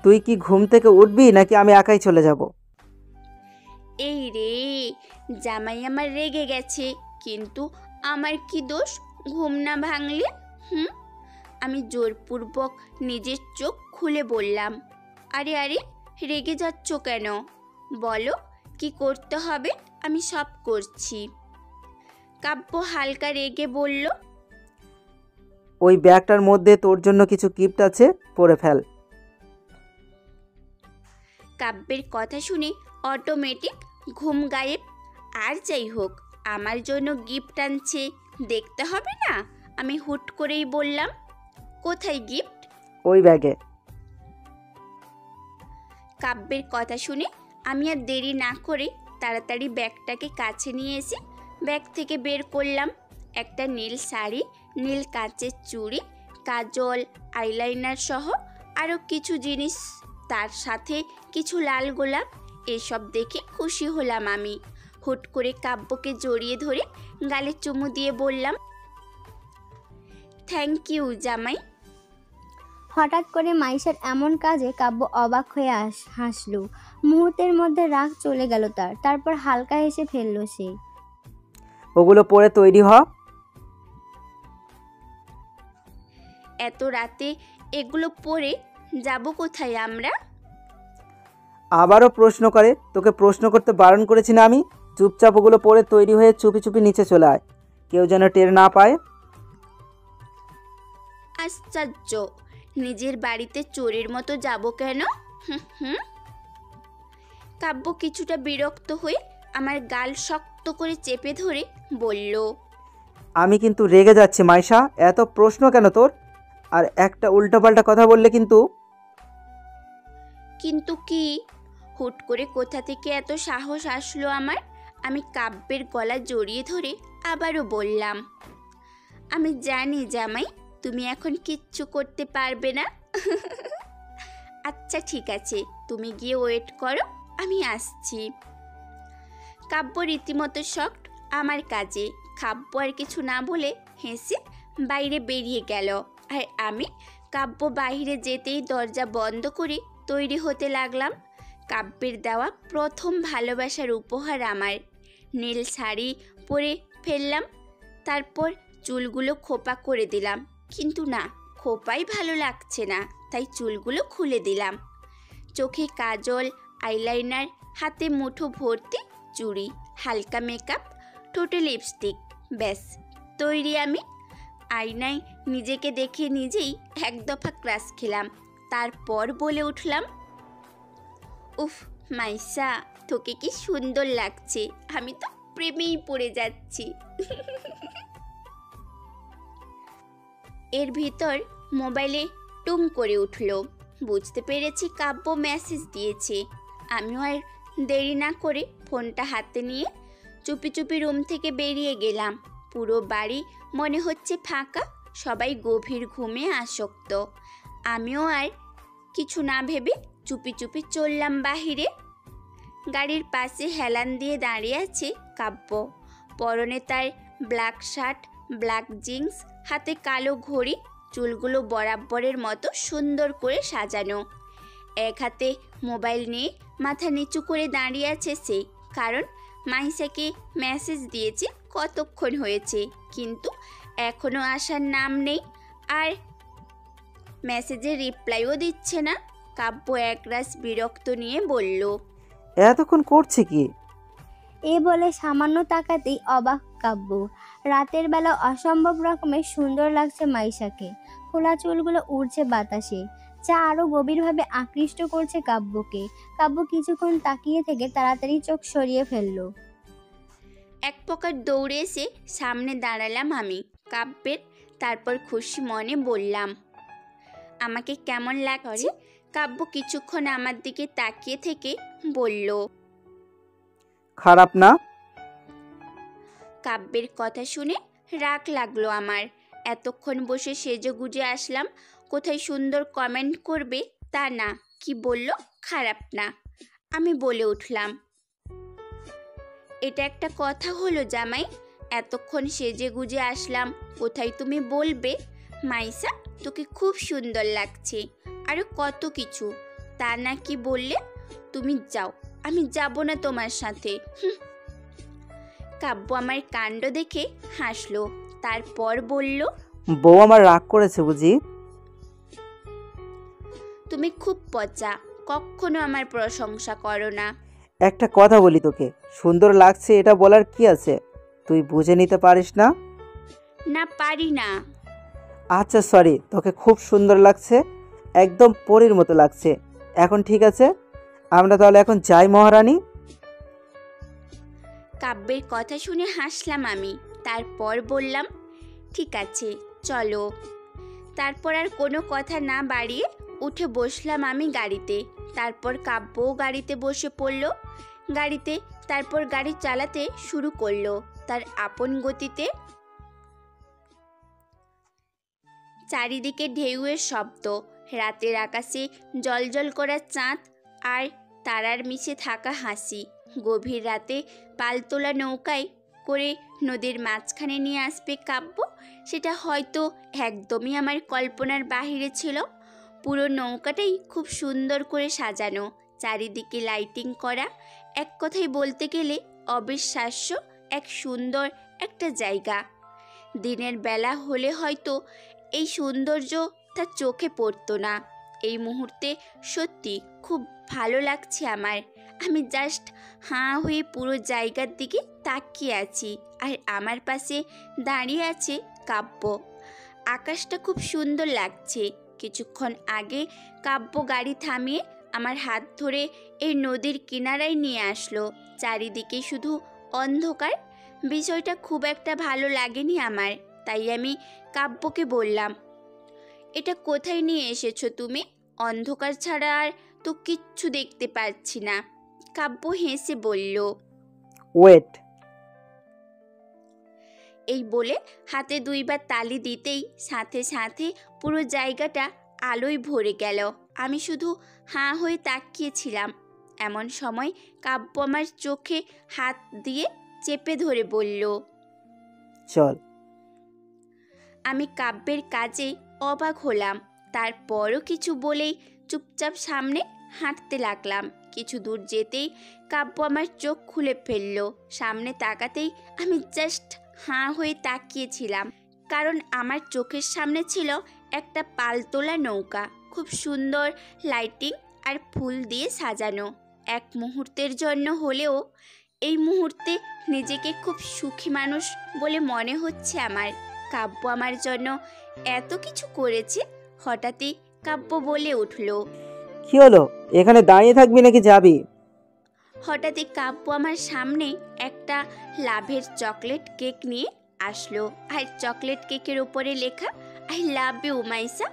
তুই কি ঘুম থেকে উঠবি নাকি আমি একাই চলে যাব? এই রে, জামাই আমার রেগে গেছে, কিন্তু আমার কি দোষ ঘুম না ভাঙলে? আমি জোরপূর্বক নিজের চোখ খুলে বললাম, আরে আরে, রেগে যাচ্ছ কেন? বলো কি করতে হবে, আমি সব করছি। কাব্য হালকা রেগে বলল, ওই ব্যাগটার মধ্যে তোর জন্য কিছু গিফট আছে, পরে ফেল। কাব্যের কথা শুনে অটোমেটিক ঘুম গায়েব। আর যাই হোক, আমার জন্য গিফট আনছে, দেখতে হবে না? আমি হুট করেই বললাম, কোথায় গিফট? ওই ব্যাগে। কাব্যের কথা শুনে আমি আর দেরি না করে তাড়াতাড়ি ব্যাগটাকে কাছে নিয়ে এসে ব্যাগ থেকে বের করলাম একটা নীল শাড়ি, নীল কাচের চুড়ি, কাজল, আইলাইনার সহ আরও কিছু জিনিস, তার সাথে কিছু লাল গোলাপ। এসব দেখে খুশি হলাম আমি। হুট করে কাব্যকে জড়িয়ে ধরে গালে চুমু দিয়ে বললাম, থ্যাংক ইউ জামাই। হঠাৎ করে মাইশার এমন কাজে কাব্য অবাক হয়ে হাসলো। মুহূর্তের মধ্যে রাগ চলে গেল তার। তারপর হালকা হেসে ফেললো সে। ওগুলো পরে তৈরি হ। এত রাতে এগুলো পরে যাব কোথায় আমরা? আবারও প্রশ্ন করে? তোকে প্রশ্ন করতে বারণ করেছি না আমি? চুপচাপ ওগুলো পরে তৈরি হয়ে চুপি চুপি নিচে চলে আয়, কেউ যেন টের না পায়। আশ্চর্য, নিজের বাড়িতে চোরের মতো যাব কেন? কাব্য কিছুটা বিরক্ত হয়ে আমার গাল শক্ত করে চেপে ধরে বলল, আমি কিন্তু রেগে যাচ্ছি মাইশা, এত প্রশ্ন কেন তোর? আর একটা উল্টোপাল্টা কথা বললে কিন্তু। কিন্তু কি? হুট করে কোথা থেকে এত সাহস আসলো আমার? আমি কাব্যের গলা জড়িয়ে ধরে আবারও বললাম, আমি জানি জামাই, তুমি এখন কিচ্ছু করতে পারবে না। আচ্ছা ঠিক আছে, তুমি গিয়ে ওয়েট করো, আমি আসছি। কাব্য রীতিমতো শকড আমার কাজে। কাব্য আর কিছু না বলে হেসে বাইরে বেরিয়ে গেল। আর আমি কাব্য বাইরে যেতেই দরজা বন্ধ করে তৈরি হতে লাগলাম। কাব্যের দেওয়া প্রথম ভালোবাসার উপহার আমার। নীল শাড়ি পরে ফেললাম, তারপর চুলগুলো খোপা করে দিলাম, কিন্তু না, খোপাই ভালো লাগছে না, তাই চুলগুলো খুলে দিলাম। চোখে কাজল, আইলাইনার, হাতে মুঠো ভর্তি চুড়ি, হালকা মেকআপ, ঠোঁটে লিপস্টিক, ব্যাস তৈরি আমি। আয়নায় নিজেকে দেখে নিজেই এক দফা ক্রাশ খেলাম। তারপর বলে উঠলাম, উফ মাইসা, তোকে কি সুন্দর লাগছে, আমি তো প্রেমেই পড়ে যাচ্ছি। এর ভিতর মোবাইলে টুং করে উঠল। বুঝতে পেরেছি কাব্য মেসেজ দিয়েছে। আমিও আর দেরি না করে ফোনটা হাতে নিয়ে চুপি চুপি রুম থেকে বেরিয়ে গেলাম। পুরো বাড়ি মনে হচ্ছে ফাঁকা, সবাই গভীর ঘুমে আসক্ত। আমিও আর কিছু না ভেবে চুপি চুপি চললাম বাহিরে। গাড়ির পাশে হেলান দিয়ে দাঁড়িয়ে আছে কাব্য। পরনে তার ব্ল্যাক শার্ট, ব্ল্যাক জিন্স, হাতে কালো ঘড়ি, চুলগুলো বরাবরের মতো সুন্দর করে সাজানো। এক হাতে মোবাইল নিয়ে মাথা নিচু করে দাঁড়িয়ে আছে সে। কারণ মাইসাকে মেসেজ দিয়েছে কতক্ষণ হয়েছে, কিন্তু এখনও আসার নাম নেই, আর মেসেজের রিপ্লাইও দিচ্ছে না। কাব্য একরাশ বিরক্ত নিয়ে বলল, এতক্ষণ করছে কি? এ বলে সামান্য তাকাতেই অবাক কাব্য। রাতের বেলা অসম্ভব রকমের সুন্দর লাগছে মাইশাকে। খোলা চুলগুলো উড়ছে বাতাসে, যা আরো গভীরভাবে আকৃষ্ট করছে কাব্যকে। কাব্য কিছুক্ষণ তাকিয়ে থেকে তাড়াতাড়ি চোখ সরিয়ে ফেলল। এক প্রকার দৌড়ে এসে সামনে দাঁড়ালাম আমি কাব্যের। তারপর খুশি মনে বললাম, আমাকে কেমন লাগছে? কাব্য কিছুক্ষণ আমার দিকে তাকিয়ে থেকে বলল, খারাপ না। কাব্যের কথা শুনে রাগ লাগলো আমার। এতক্ষণ বসে সেজেগুজে আসলাম, কোথায় সুন্দর কমেন্ট করবে তা না, কি বলল খারাপ না। আমি বলে উঠলাম, এটা একটা কথা হলো জামাই? এতক্ষণ সেজেগুজে আসলাম, কোথায় তুমি বলবে মাইসা তোকে খুব সুন্দর লাগছে, আরও কত কিছু, তা না কি বললে? তুমি যাও, আমি যাব না তোমার সাথে। কাব্য আমার কাণ্ড দেখে হাসলো, তারপর বলল, বউ আমার রাগ করেছে বুঝি? তুমি খুব পচা, কখনো আমার প্রশংসা করো না। একটা কথা বলি তোকে, সুন্দর লাগছে এটা বলার কি আছে? তুই বুঝে নিতে পারিস না? না পারি না। আচ্ছা সরি, তোকে খুব সুন্দর লাগছে, একদম পরীর মতো লাগছে। এখন ঠিক আছে, আমরা তাহলে এখন যাই মহারানী। কাব্যের কথা শুনে হাসলাম আমি, তারপর বললাম, ঠিক আছে চলো। তারপর আর কোনো কথা না বাড়িয়ে উঠে বসলাম আমি গাড়িতে। তারপর কাব্যও গাড়িতে বসে পড়ল। তারপর গাড়ি চালাতে শুরু করলো তার আপন গতিতে। চারিদিকে ঢেউয়ের শব্দ, রাতের আকাশে জলজল করা চাঁদ আর তারার মিশে থাকা হাসি। গভীর রাতে পালতোলা নৌকায় করে নদীর মাঝখানে নিয়ে আসবে কাব্য, সেটা হয়তো একদমই আমার কল্পনার বাহিরে ছিল। পুরো নৌকাটাই খুব সুন্দর করে সাজানো, চারিদিকে লাইটিং করা। এক কথায় বলতে গেলে অবিশ্বাস্য এক সুন্দর একটা জায়গা। দিনের বেলা হলে হয়তো এই সৌন্দর্য তার চোখে পড়তো না। এই মুহূর্তে সত্যি খুব ভালো লাগছে আমার। আমি জাস্ট হাঁ হয়ে পুরো জায়গার দিকে তাকিয়ে আছি, আর আমার পাশে দাঁড়িয়ে আছে কাব্য। আকাশটা খুব সুন্দর লাগছে। কিছুক্ষণ আগে কাব্য গাড়ি থামিয়ে আমার হাত ধরে এই নদীর কিনারায় নিয়ে আসলো। চারিদিকে শুধু অন্ধকার। বিষয়টা খুব একটা ভালো লাগেনি আমার, তাই আমি কাব্যকে বললাম, এটা কোথায় নিয়ে এসেছো তুমি? অন্ধকার ছাড়া আর তো কিচ্ছু দেখতে পাচ্ছি না। কাব্য হেসে বলল, ওয়েট। এই বলে হাতে দুইবার তালি দিতেই সাথে সাথে পুরো জায়গাটা আলোয় ভরে গেল। আমি শুধু হাঁ হয়ে তাকিয়েছিলাম। এমন সময় কাব্য আমার চোখে হাত দিয়ে চেপে ধরে বলল, চল। আমি কাব্যের কাজে অবাক হলাম। তারপরও কিছু বলেই চুপচাপ সামনে হাঁটতে লাগলাম। কিছু দূর যেতেই কাব্য আমার চোখ খুলে ফেলল। সামনে তাকাতেই আমি জাস্ট হাঁ হয়ে তাকিয়েছিলাম, কারণ আমার চোখের সামনে ছিল একটা পালতোলা নৌকা, খুব সুন্দর লাইটিং আর ফুল দিয়ে সাজানো। এক মুহূর্তের জন্য হলেও এই মুহূর্তে নিজেকে খুব সুখী মানুষ বলে মনে হচ্ছে আমার। কাব্য আমার জন্য এত কিছু করেছে। হঠাৎই কাব্য বলে উঠল, কি হলো? এখানে দাঁড়িয়ে থাকবি নাকি যাবি? হঠাৎই কাব্য আমার সামনে একটা লাভের চকলেট কেক নিয়ে আসলো, আর চকলেট কেকের উপরে লেখা আই লাভ ইউ মাইসা।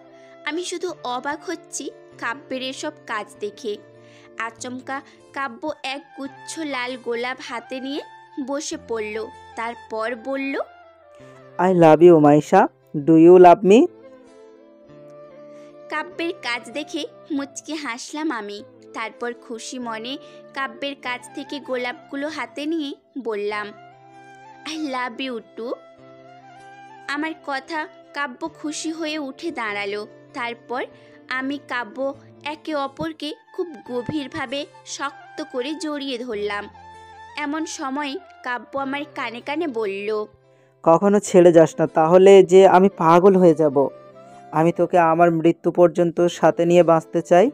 আমি শুধু অবাক হচ্ছি কাব্যের এসব কাজ দেখে। আচমকা কাব্য এক গুচ্ছ লাল গোলাপ হাতে নিয়ে বসে পড়ল, তারপর বলল, I love you Maisha, do you love me? কাব্যের কাজ দেখে মুচকি হাসলাম আমি। তারপর খুশি মনে কাব্যের কাছ থেকে গোলাপগুলো হাতে নিয়ে বললাম, আই লাভ ইউ টু। আমার কথা কাব্য খুশি হয়ে উঠে দাঁড়ালো। তারপর আমি কাব্য একে অপরকে খুব গভীরভাবে শক্ত করে জড়িয়ে ধরলাম। এমন সময় কাব্য আমার কানে কানে বলল, কখনো ছেড়ে যাস না, তাহলে যে আমি পাগল হয়ে যাব। আমি তোকে আমার মৃত্যু পর্যন্ত সাথে নিয়ে বাঁচতে চাই।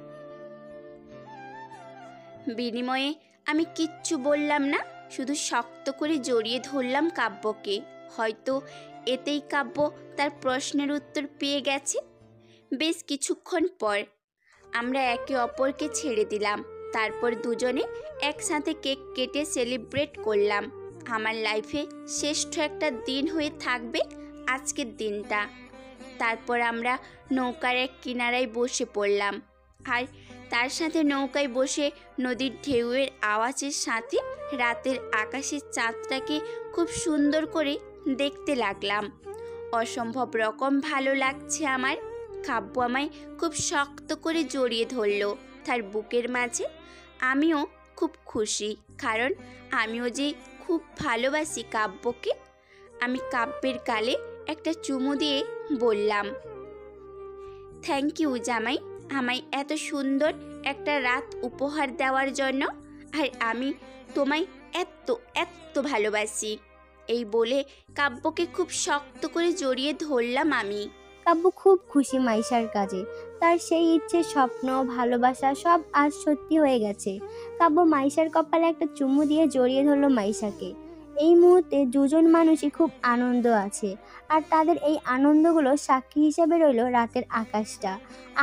বিনিময়ে আমি কিচ্ছু বললাম না, শুধু শক্ত করে জড়িয়ে ধরলাম কাব্যকে। হয়তো এতেই কাব্য তার প্রশ্নের উত্তর পেয়ে গেছে। বেশ কিছুক্ষণ পর আমরা একে অপরকে ছেড়ে দিলাম। তারপর দুজনে একসাথে কেক কেটে সেলিব্রেট করলাম। আমার লাইফে শ্রেষ্ঠ একটা দিন হয়ে থাকবে আজকের দিনটা। তারপর আমরা নৌকার এক কিনারায় বসে পড়লাম, আর তার সাথে নৌকায় বসে নদীর ঢেউয়ের আওয়াজের সাথে রাতের আকাশের চাঁদটাকে খুব সুন্দর করে দেখতে লাগলাম। অসম্ভব রকম ভালো লাগছে আমার। কাব্য আমায় খুব শক্ত করে জড়িয়ে ধরল তার বুকের মাঝে। আমিও খুব খুশি, কারণ আমিও যে খুব ভালোবাসি কাব্যকে। আমি কাব্যের গালে একটা চুমু দিয়ে বললাম, থ্যাংক ইউ জামাই, আমায় এত সুন্দর একটা রাত উপহার দেওয়ার জন্য। আর আমি তোমায় এত এত ভালোবাসি। এই বলে কাব্যকে খুব শক্ত করে জড়িয়ে ধরলাম আমি। কাব্য খুব খুশি মাইশার কাজে। তার সেই ইচ্ছে, স্বপ্ন, ভালোবাসা সব আজ সত্যি হয়ে গেছে। কাব্য মাইশার কপালে একটা চুমু দিয়ে জড়িয়ে ধরলো মাইশাকে। এই মুহূর্তে দুজন মানুষই খুব আনন্দ আছে, আর তাদের এই আনন্দগুলো সাক্ষী হিসেবে রইল রাতের আকাশটা।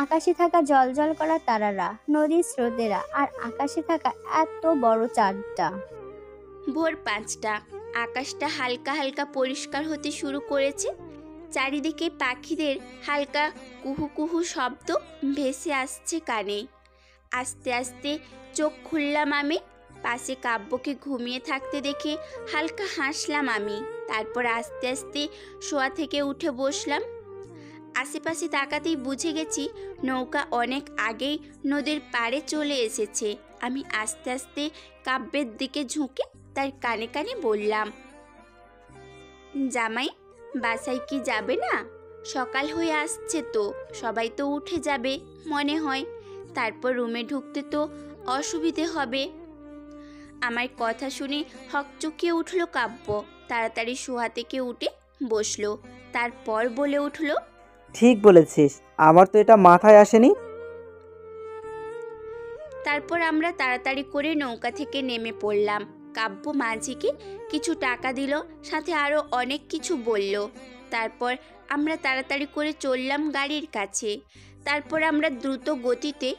আকাশে থাকা জলজল করা তারারা, নদীর স্রোতেরা, আর আকাশে থাকা এত বড় চাঁদটা। ভোর 5টা, আকাশটা হালকা হালকা পরিষ্কার হতে শুরু করেছে। চারিদিকে পাখিদের হালকা কুহু কুহু শব্দ ভেসে আসছে কানে। আস্তে আস্তে চোখ খুললাম আমি। পাশে কাব্যকে ঘুমিয়ে থাকতে দেখে হালকা হাসলাম আমি। তারপর আস্তে আস্তে শোয়া থেকে উঠে বসলাম। আশেপাশে তাকাতেই বুঝে গেছি নৌকা অনেক আগেই নদীর পাড়ে চলে এসেছে। আমি আস্তে আস্তে কাব্যের দিকে ঝুঁকে তার কানে কানে বললাম, জামাই, বাসায় কি যাবে না? সকাল হয়ে আসছে তো, সবাই তো উঠে যাবে মনে হয়। তারপর রুমে ঢুকতে তো অসুবিধে হবে। আমার কথা শুনে হকচকিয়ে উঠল কাব্য। তাড়াতাড়ি শোয়া থেকে উঠে বসলো। তারপর বলে উঠল, ঠিক বলেছিস, আমার তো এটা মাথায় আসেনি। তারপর আমরা তাড়াতাড়ি করে নৌকা থেকে নেমে পড়লাম। কাব্য মাঝিকে কিছু টাকা দিল, সাথে আরও অনেক কিছু বলল। তারপর আমরা তাড়াতাড়ি করে চললাম গাড়ির কাছে। তারপর আমরা দ্রুত গতিতে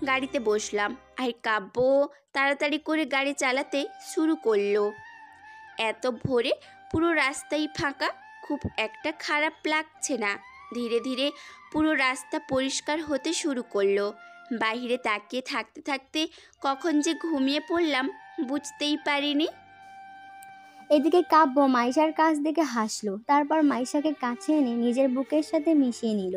গাড়িতে বসলাম, আর কাব্য তাড়াতাড়ি করে গাড়ি চালাতে শুরু করলো। এত ভোরে পুরো রাস্তাই ফাঁকা, খুব একটা খারাপ লাগছে না। ধীরে ধীরে পুরো রাস্তা পরিষ্কার হতে শুরু করলো। বাইরে তাকিয়ে থাকতে থাকতে কখন যে ঘুমিয়ে পড়লাম বুঝতেই পারিনি। এদিকে কাব্য মাইশার কাছ দেখে হাসলো। তারপর মাইশাকে কাছে এনে নিজের বুকের সাথে মিশিয়ে নিল।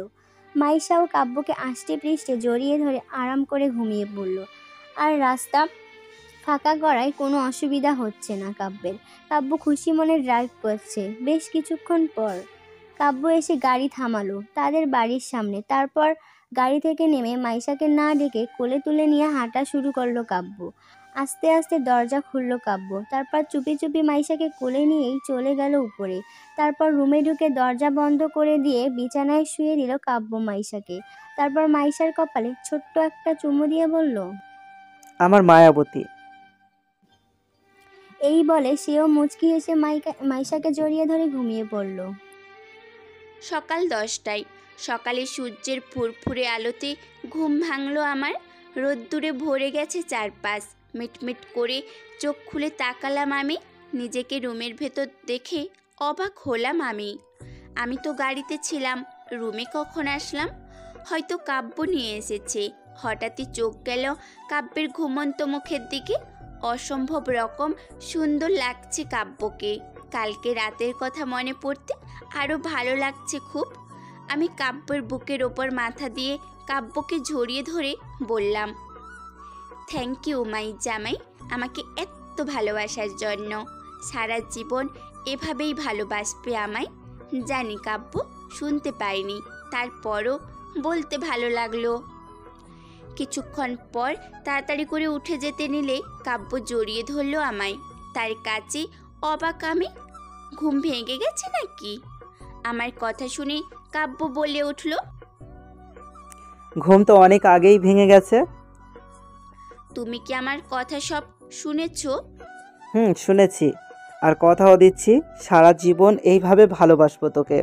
মাইশাও কাব্যকে আষ্টে পৃষ্ঠে জড়িয়ে ধরে আরাম করে ঘুমিয়ে পড়ল। আর রাস্তা ফাঁকা করায় কোনো অসুবিধা হচ্ছে না কাব্যের। কাব্য খুশি মনে ড্রাইভ করছে। বেশ কিছুক্ষণ পর কাব্য এসে গাড়ি থামালো তাদের বাড়ির সামনে। তারপর গাড়ি থেকে নেমে মাইশাকে না ডেকে কোলে তুলে নিয়ে হাঁটা শুরু করলো কাব্য। আস্তে আস্তে দরজা খুললো কাব্য। তারপর চুপি চুপি মাইশাকে কোলে নিয়েই চলে গেল উপরে। তারপর রুমে ঢুকে দরজা বন্ধ করে দিয়ে বিছানায় শুয়ে দিল কাব্য মাইশাকে। তারপর মাইশার কপালে ছোট্ট একটা চুমু দিয়ে বলল, আমার মায়াবতী। এই বলে সেও মুচকি হেসে মাইশাকে জড়িয়ে ধরে ঘুমিয়ে পড়ল। সকাল 10টায় সকালে সূর্যের ফুরফুরে আলোতে ঘুম ভাঙলো আমার। রোদ্দুরে ভরে গেছে চারপাশ। মিটমিট করে চোখ খুলে তাকালাম আমি। নিজেকে রুমের ভেতর দেখে অবাক হলাম আমি তো গাড়িতে ছিলাম, রুমে কখন আসলাম? হয়তো কাব্য নিয়ে এসেছে। হঠাৎই চোখ গেল কাব্যের ঘুমন্ত মুখের দিকে। অসম্ভব রকম সুন্দর লাগছে কাব্যকে। কালকে রাতের কথা মনে পড়তে আরও ভালো লাগছে খুব। আমি কাব্যের বুকের ওপর মাথা দিয়ে কাব্যকে জড়িয়ে ধরে বললাম, থ্যাংক ইউ মাই জামাই, আমাকে এত ভালোবাসার জন্য। সারা জীবন এভাবেই ভালোবাসবে আমায়। জানি কাব্য শুনতে পাইনি, তারপরও বলতে ভালো লাগলো। কিছুক্ষণ পর তাড়াতাড়ি করে উঠে যেতে নিলে কাব্য জড়িয়ে ধরলো আমায়। তার কাছে অবাক আমি। ঘুম ভেঙে গেছে নাকি? আমার কথা শুনে কাব্য বলে উঠল, ঘুম তো অনেক আগেই ভেঙে গেছে। তুমি কি আমার কথা সব শুনেছো? শুনেছি, আর কথাও দিচ্ছি সারা জীবন এইভাবে ভালোবাসবো তোকে।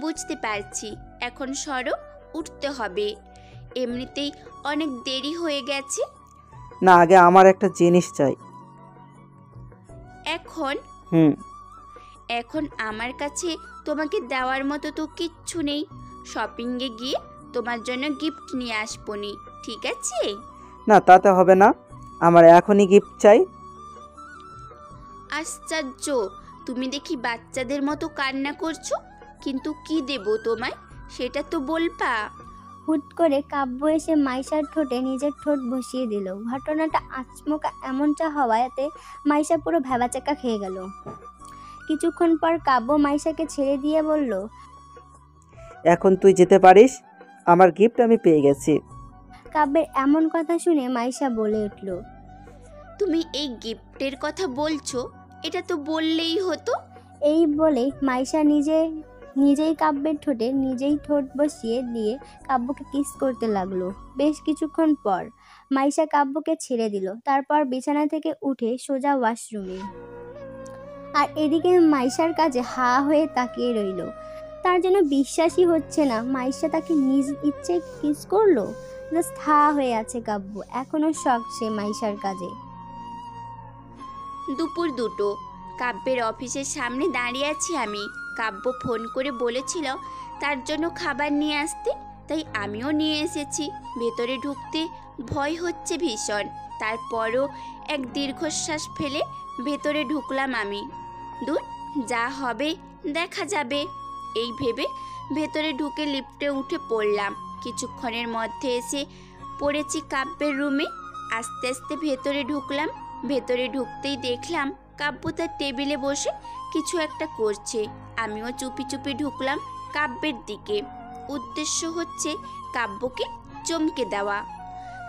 বুঝতে পারছি। এখন সরো, উঠতে হবে। এমনিতেই অনেক দেরি হয়ে গেছে। না, আগে আমার একটা জিনিস চাই। এখন? এখন আমার কাছে তোমাকে দেওয়ার মতো তো কিচ্ছু নেই। শপিংয়ে গিয়ে তোমার জন্য গিফট নিয়ে আসবনি, ঠিক আছে? না, তাতে হবে না, আমার এখনই গিফট চাই। আশ্চর্য, তুমি দেখি বাচ্চাদের মতো কান্না করছো। কিন্তু কি দেব তোমায় সেটা তো বলবা। হুট করে কাব্য এসে মাইশার ঠোঁটে নিজের ঠোঁট বসিয়ে দিল। ঘটনাটা আচমকা এমনটা হওয়াতে মাইশা পুরো ভ্যাবাচাকা খেয়ে গেল। কিছুক্ষণ পর কাব্য মাইশাকে ছেড়ে দিয়ে বলল, এখন তুই যেতে পারিস, আমার গিফট আমি পেয়ে গেছি। কাব্যের এমন কথা শুনে মাইশা বলে উঠল, তুমি এই গিফটের কথা বলছো? এটা তো বললেই হতো। এই বলে মাইশা নিজেই কাব্যের ঠোঁটে নিজেই ঠোঁট বসিয়ে দিয়ে কাব্যকে কিস করতে লাগলো। বেশ কিছুক্ষণ পর মাইশা কাব্যকে ছেড়ে দিল। তারপর বিছানা থেকে উঠে সোজা ওয়াশরুমে। আর এদিকে মাইশার কাছে হা হয়ে তাকিয়ে রইল। তার যেন বিশ্বাসই হচ্ছে না মাইশা তাকে নিজ ইচ্ছে কিস করলো। জাস্ট হা হয়ে আছে কাব্য। এখনো শখ সে মাইশার কাজে। দুপুর 2টো। কাব্যের অফিসের সামনে দাঁড়িয়ে আছি আমি। কাব্য ফোন করে বলেছিল তার জন্য খাবার নিয়ে আসতে, তাই আমিও নিয়ে এসেছি। ভেতরে ঢুকতে ভয় হচ্ছে ভীষণ। তারপরও এক দীর্ঘশ্বাস ফেলে ভেতরে ঢুকলাম আমি। দূর, যা হবে দেখা যাবে, এই ভেবে ভেতরে ঢুকে লিফটে উঠে পড়লাম। কিছুক্ষণের মধ্যে এসে পড়েছি কাব্যের রুমে। আস্তে আস্তে ভেতরে ঢুকলাম। ভেতরে ঢুকতেই দেখলাম কাব্য তার টেবিলে বসে কিছু একটা করছে। আমিও চুপি চুপি ঢুকলাম কাব্যের দিকে। উদ্দেশ্য হচ্ছে কাব্যকে চমকে দেওয়া।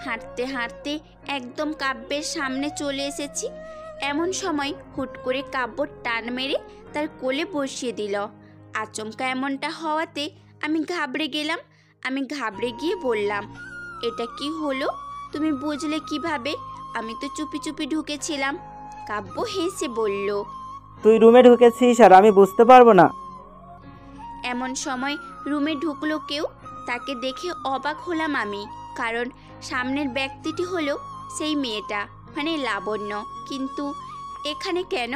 হাঁটতে হাঁটতে একদম কাব্যের সামনে চলে এসেছি। এমন সময় হুট করে কাব্য টান মেরে তার কোলে বসিয়ে দিল। আচমকা এমনটা হওয়াতে আমি ঘাবড়ে গেলাম। আমি ঘাবড়ে গিয়ে বললাম, এটা কি হলো? তুমি বুঝলে কিভাবে? আমি তো চুপি চুপি ঢুকেছিলাম। কাব্য হেসে বলল, তুই রুমে ঢুকেছিস আর আমি বুঝতে পারবো না? এমন সময় রুমে ঢুকলো কেউ। তাকে দেখে অবাক হলাম আমি, কারণ সামনের ব্যক্তিটি হলো সেই মেয়েটা, মানে লাবণ্য। কিন্তু এখানে কেন?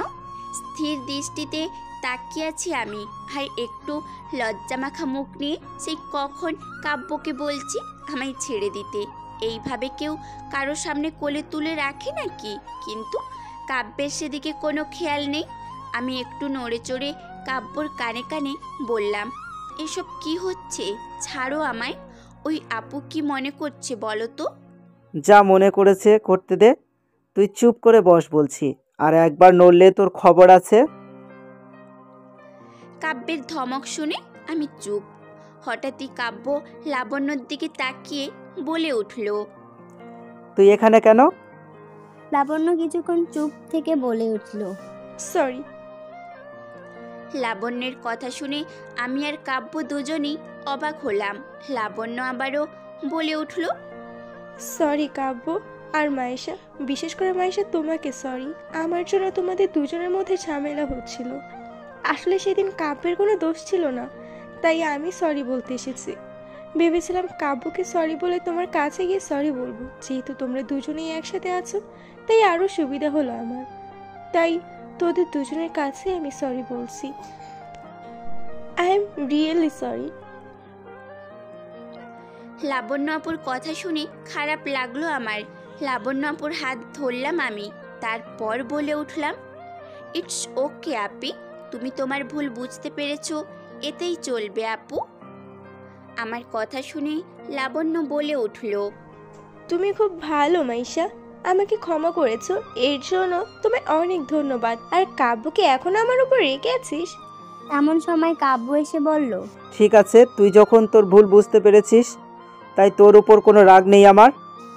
স্থির দৃষ্টিতে তাকিয়ে আছি আমি, আর একটু লজ্জামাখা মুখ নিয়ে সেই কখন কাব্যকে বলছি আমায় ছেড়ে দিতে। এইভাবে কেউ কারো সামনে কোলে তুলে রাখে নাকি? কিন্তু কাব্যের সেদিকে কোনো খেয়াল নেই। আমি একটু নড়ে চড়ে কাব্যর কানে কানে বললাম, এসব কি হচ্ছে? ছাড়ো আমায়। ওই আপু কি মনে করছে বলো তো? যা মনে করেছে করতে দে, তুই চুপ করে বস বলছি, আর একবার নড়লে তোর খবর আছে। কাব্যের ধমক শুনে আমি চুপ। হঠাৎই কাব্য লাবণ্যর দিকে তাকিয়ে বলে উঠল, তুই এখানে কেন? লাবণ্য কিছুক্ষণ চুপ থেকে বলে উঠল, সরি। লাবণ্যের কথা শুনে আমি আর কাব্য দুজনই অবাক হলাম। লাবণ্য আবারও বলে উঠল, সরি কাব্য আর মায়েশা, বিশেষ করে মায়েশা তোমাকে সরি। আমার জন্য তোমাদের দুজনের মধ্যে ঝামেলা হচ্ছিল। আসলে সেদিন কাব্যের কোনো দোষ ছিল না, তাই আমি সরি বলতে এসেছি। ভেবেছিলাম কাব্যকে সরি বলে তোমার কাছে গিয়ে সরি বলবো, যেহেতু তোমরা দুজনেই একসাথে আছো তাই আরও সুবিধা হলো আমার। তাই তোদের দুজনের কাছে আমি সরি বলছি। I am really sorry. Labanya আপুর কথা শুনে খারাপ লাগলো আমার। লাবণ্য আপুর হাত ধরলাম আমি, তারপর বলে উঠলাম, ইটস ওকে আপি, তুমি তোমার ভুল বুঝতে পেরেছো, এতেই চলবে আপু। আমার কথা শুনে লাবণ্য বলে উঠল, তুমি খুব ভালো মাইশা, আমাকে ক্ষমা করেছো, এর জন্য তোমায় অনেক ধন্যবাদ। আর কাব্যকে এখন আমার উপর রেখে আছিস? এমন সময় কাব্য এসে বলল, ঠিক আছে, তুই যখন তোর ভুল বুঝতে পেরেছিস তাই তোর উপর কোনো রাগ নেই আমার।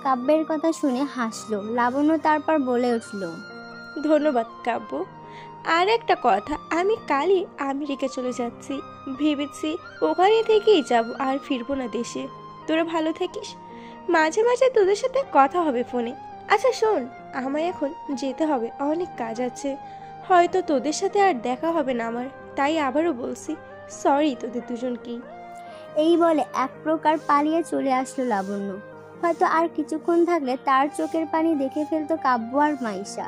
কাব্যের কথা শুনে হাসলো লাবণ্য, তারপর বলে উঠল, ধন্যবাদ কাব্য। আর একটা কথা, আমি কালই আমেরিকা চলে যাচ্ছি, ভেবেছি ওখানে থেকেই যাব, আর ফিরবো না দেশে। তোরা ভালো থাকিস, মাঝে মাঝে তোদের সাথে কথা হবে ফোনে। আচ্ছা শোন, আমায় এখন যেতে হবে, অনেক কাজ আছে, হয়তো তোদের সাথে আর দেখা হবে না আমার, তাই আবারও বলছি সরি তোদের দুজনকেই। এই বলে এক প্রকার পালিয়ে চলে আসলো লাবণ্য। হয়তো আর কিছুক্ষণ থাকলে তার চোখের পানি দেখে ফেলতো কাব্য আর মাইশা।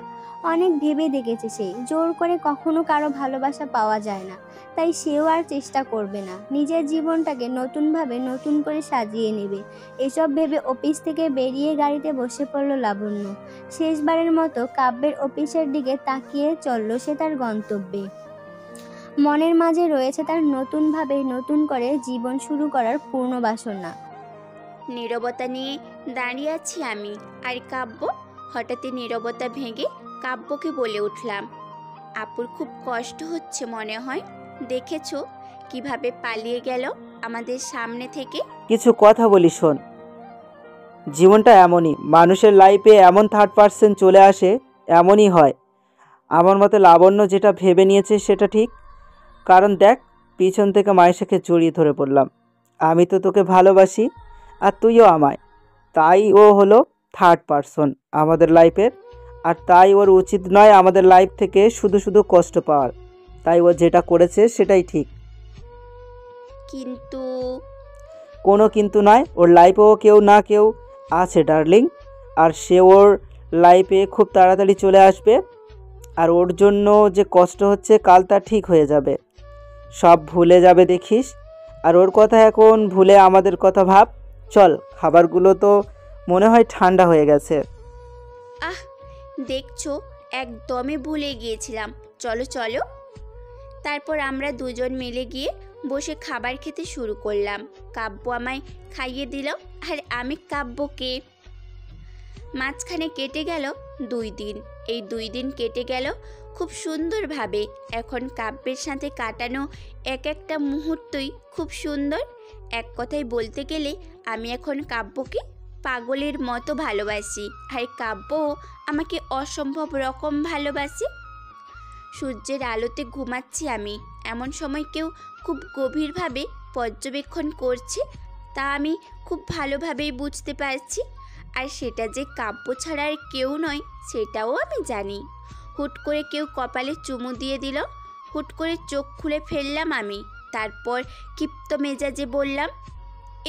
অনেক ভেবে দেখেছে সে, জোর করে কখনো কারো ভালোবাসা পাওয়া যায় না, তাই সেও আর চেষ্টা করবে না, নিজের জীবনটাকে নতুনভাবে নতুন করে সাজিয়ে নেবে। এসব ভেবে অফিস থেকে বেরিয়ে গাড়িতে বসে পড়ল লাবণ্য। শেষবারের মতো কাব্যের অফিসের দিকে তাকিয়ে চলল সে তার গন্তব্যে। মনের মাঝে রয়েছে তার নতুনভাবে নতুন করে জীবন শুরু করার পূর্ণ বাসনা। নীরবতা নিয়ে দাঁড়িয়ে আছি আমি আর কাব্য। হঠাৎই নীরবতা ভেঙে কাব্যকে বলে উঠলাম, আপুর খুব কষ্ট হচ্ছে মনে হয়, দেখেছো কিভাবে পালিয়ে গেল আমাদের সামনে থেকে। কিছু কথা বলি শোন, জীবনটা এমনই, মানুষের লাইফে এমন থার্ড পার্সন চলে আসে, এমনই হয়। আমার মতে লাবণ্য যেটা ভেবে নিয়েছে সেটা ঠিক, কারণ দেখ পিছন থেকে মায়েশাকে জড়িয়ে ধরে পড়লাম। আমি তো তোকে ভালোবাসি আর তুইও আমায়, তাই ও হলো থার্ড পার্সন আমাদের লাইফের, আর তাই ওর উচিত নয় আমাদের লাইফ থেকে শুধু শুধু কষ্ট পাওয়ার। তাই ও যেটা করেছে সেটাই ঠিক। কিন্তু কোনো কিন্তু নয়, ওর লাইফেও কেউ না কেউ আছে ডার্লিং, আর সে ওর লাইফে খুব তাড়াতাড়ি চলে আসবে। আর ওর জন্য যে কষ্ট হচ্ছে কাল তা ঠিক হয়ে যাবে, সব ভুলে যাবে দেখিস। আর ওর কথা এখন ভুলে আমাদের কথা ভাব। চল, খাবারগুলো তো মনে হয় ঠান্ডা হয়ে গেছে। আহ, দেখছো একদমই ভুলে গিয়েছিলাম, চলো চলো। তারপর আমরা দুজন মিলে গিয়ে বসে খাবার খেতে শুরু করলাম। কাব্য আমায় খাইয়ে দিল আর আমি কাব্যকে। মাঝখানে কেটে গেল 2 দিন। এই 2 দিন কেটে গেল খুব সুন্দরভাবে। এখন কাব্যের সাথে কাটানো এক একটা মুহূর্তই খুব সুন্দর। এক কথায় বলতে গেলে আমি এখন কাব্যকে পাগলের মতো ভালোবাসি, আর কাব্যও আমাকে অসম্ভব রকম ভালোবাসি। সূর্যের আলোতে ঘুমাচ্ছি আমি, এমন সময় কেউ খুব গভীরভাবে পর্যবেক্ষণ করছে, তা আমি খুব ভালোভাবেই বুঝতে পারছি। আর সেটা যে কাব্য ছাড়া আর কেউ নয় সেটাও আমি জানি। হুট করে কেউ কপালে চুমু দিয়ে দিল, হুট করে চোখ খুলে ফেললাম আমি। তারপর ক্ষিপ্ত মেজাজে বললাম,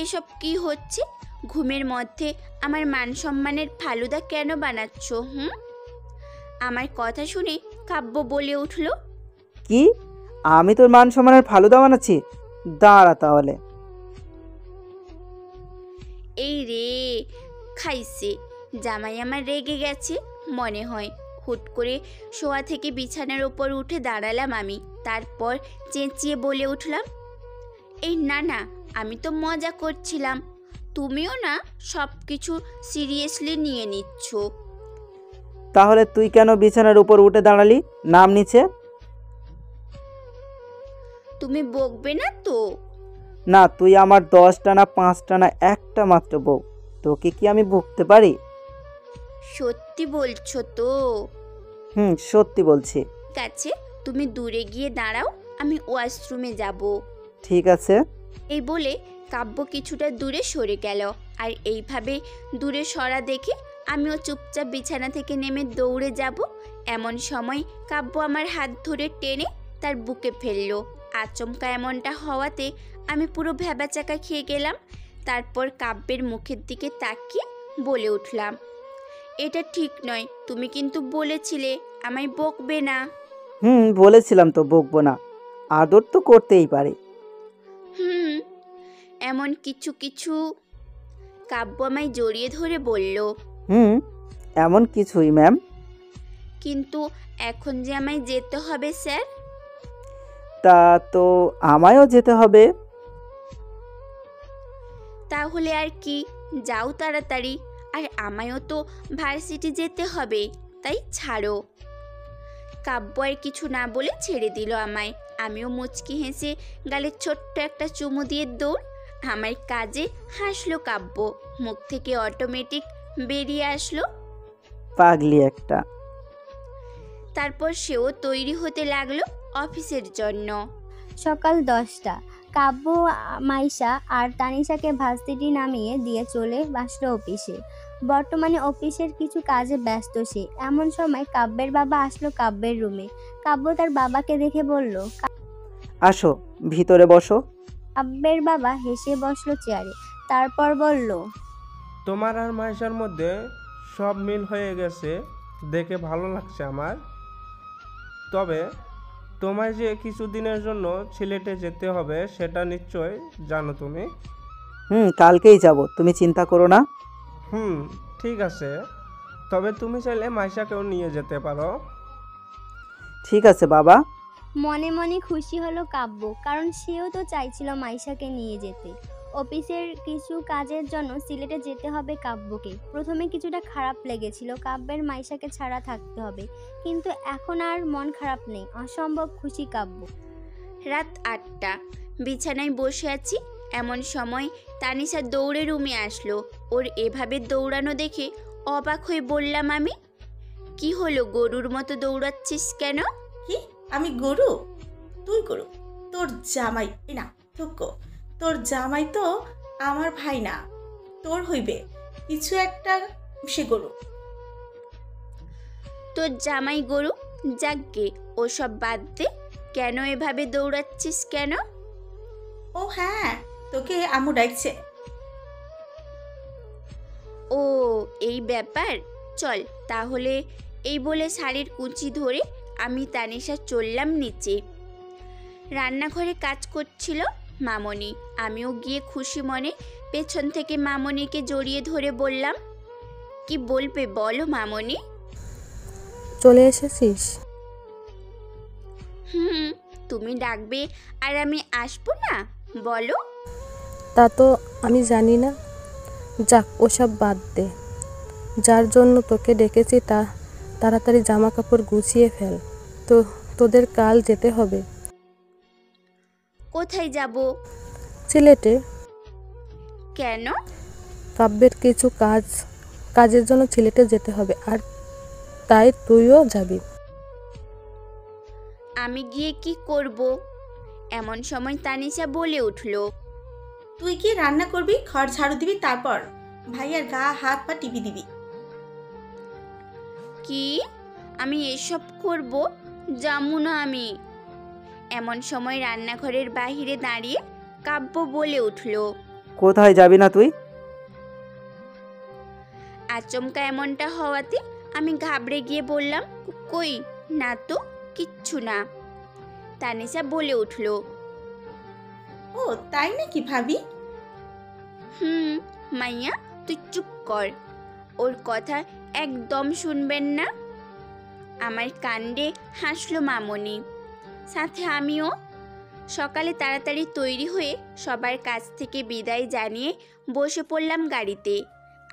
এসব কি হচ্ছে? ঘুমের মধ্যে আমার মান সম্মানের ফালুদা কেন বানাচ্ছ? আমার কথা শুনে কাব্য বলে উঠল, কি? আমি তোর মান সম্মানের ফালুদা বানাচ্ছি? দাঁড়া তাহলে। এই রে, খাইছে, জামাই আমার রেগে গেছে মনে হয়। হুট করে শোয়া থেকে বিছানার ওপর উঠে দাঁড়ালাম আমি। তারপর চেঁচিয়ে বলে উঠলাম, এই না না, আমি তো মজা করছিলাম, তুমিও না সব কিছু সিরিয়াসলি নিয়ে নিচ্ছ। তাহলে তুই কেন বিছানার উপর উঠে দাঁড়ালি নাম নিচে? তুমি বকবে না তো? না, তুই আমার 10টা না 5টা না একটা মাত্র বউ, তোকে কি আমি বকতে পারি? সত্যি বলছো তো? সত্যি বলছি। ঠিক আছে, তুমি দূরে গিয়ে দাঁড়াও, আমি ওয়াশরুমে যাব। ঠিক আছে। এই বলে কাব্য কিছুটা দূরে সরে গেল। আর এইভাবে দূরে সরা দেখে আমিও চুপচাপ বিছানা থেকে নেমে দৌড়ে যাব। এমন সময় কাব্য আমার হাত ধরে টেনে তার বুকে ফেললো। আচমকা এমনটা হওয়াতে আমি পুরো ভ্যাবাচাকা খেয়ে গেলাম। তারপর কাব্যের মুখের দিকে তাকিয়ে বলে উঠলাম, এটা ঠিক নয়, তুমি কিন্তু বলেছিলে আমায় বকবে না। বলেছিলাম তো বকবো না, আদর তো করতেই পারে। এমন কিছু কিছু। কাব্য আমায় জড়িয়ে ধরে বলল, এমন কিছুই ম্যাম। কিন্তু এখন যে আমায় যেতে হবে স্যার। তা তো আমায়ও যেতে হবে। তাহলে আর কি, যাও তাড়াতাড়ি। আর আমায়ও তো ভার্সিটি যেতে হবে, তাই ছাড়ো। কাব্য আর কিছু না বলে ছেড়ে দিল আমায়। আমিও মুচকি হেসে গালে ছোট্ট একটা চুমু দিয়ে দৌড়। আমার কাজে হাসলো কাব্য, মুখ থেকে অটোমেটিক বেরিয়ে আসলো, পাগলি একটা। তারপর সেও তৈরি হতে লাগলো অফিসের জন্য। সকাল 10টা। কাব্য, মাইশা আর তানিশাকে ভার্সিটি নামিয়ে দিয়ে চলে আসলো অফিসে। বর্তমানে অফিসের কিছু কাজে ব্যস্ত সে। এমন সময় কাব্যের বাবা আসলো কাব্যের রুমে। কাব্য তার বাবাকে দেখে বলল, আসো ভিতরে বসো। কাব্যের বাবা হেসে বসলো চেয়ারে, তারপর বলল, তোমার আর মাইশার মধ্যে সব মিল হয়ে গেছে, দেখে ভালো লাগছে আমার। তবে তোমায় যে কিছুদিনের জন্য সিলেটে যেতে হবে সেটা নিশ্চয় জানো তুমি। কালকেই যাব, তুমি চিন্তা করো না। ঠিক আছে, তবে তুমি চাইলে মাইশাকেও নিয়ে যেতে পারো। ঠিক আছে বাবা। মনে মনে খুশি হলো কাব্য, কারণ সেও তো চাইছিল মাইশাকে নিয়ে যেতে। অফিসের কিছু কাজের জন্য সিলেটে যেতে হবে কাব্যকে। প্রথমে কিছুটা খারাপ লেগেছিল, কাব্যের মাইশাকে ছাড়া থাকতে হবে, কিন্তু এখন আর মন খারাপ নেই, অসম্ভব খুশি কাব্য। রাত 8টা, বিছানায় বসে আছি। এমন সময় তানিশা দৌড়ে রুমে আসলো। ওর এভাবে দৌড়ানো দেখে অবাক হয়ে বললাম আমি, কি হলো, গরুর মতো দৌড়াচ্ছিস কেন? কি আমি গরু? তুই গরু? তোর জামাই না থুকো, তোর জামাই তো আমার ভাই না, তোর হইবে কিছু একটা, সে গরু। তোর জামাই গরু? যাকগে, ওসব বাদ দে, কেন এভাবে দৌড়াচ্ছিস কেন? ও হ্যাঁ, তোকে আম্মু ডাকছে। ও এই ব্যাপার, চল তাহলে। এই বলে শাড়ির কুচি ধরে আমি তানিশা চললাম নিচে। রান্নাঘরে কাজ করছিল মামনি। আমিও গিয়ে খুশি মনে পেছন থেকে মামনিকে জড়িয়ে ধরে বললাম, কি বলবে বলো মামনি? চলে এসেছিস? তুমি ডাকবে আর আমি আসবো না, বলো। তা তো আমি জানি না। যাক, ওসব বাদ দে। যার জন্য তোকে ডেকেছি তা তাড়াতাড়ি জামা কাপড় গুছিয়ে ফেল, তো তোদের কাল যেতে হবে। কোথায় যাব? সিলেটে। কেন? কাব্যের কিছু কাজের জন্য সিলেটে যেতে হবে, আর তাই তুইও যাবি। আমি গিয়ে কি করব? এমন সময় তানিশা বলে উঠলো, তুই কি রান্না করবি, ঘর ঝাড়ু দিবি, তারপর ভাইয়ার গা হাত পা টিপি দিবি। কি? আমি এসব করব? যাবো না আমি। এমন সময় রান্নাঘরের বাহিরে দাঁড়িয়ে কাব্য বলে উঠলো, কোথায় যাবি না তুই? আচমকা এমনটা হওয়াতে আমি ঘাবড়ে গিয়ে বললাম, কই না তো, কিচ্ছু না। তানিশা বলে উঠলো, ও তাই নাকি ভাবি? মাইয়া তুই চুপ কর, ওর কথা একদম শুনবেন না। আমার কাণ্ডে হাসলো মামনি, সাথে আমিও। সকালে তাড়াতাড়ি তৈরি হয়ে সবার কাছ থেকে বিদায় জানিয়ে বসে পড়লাম গাড়িতে।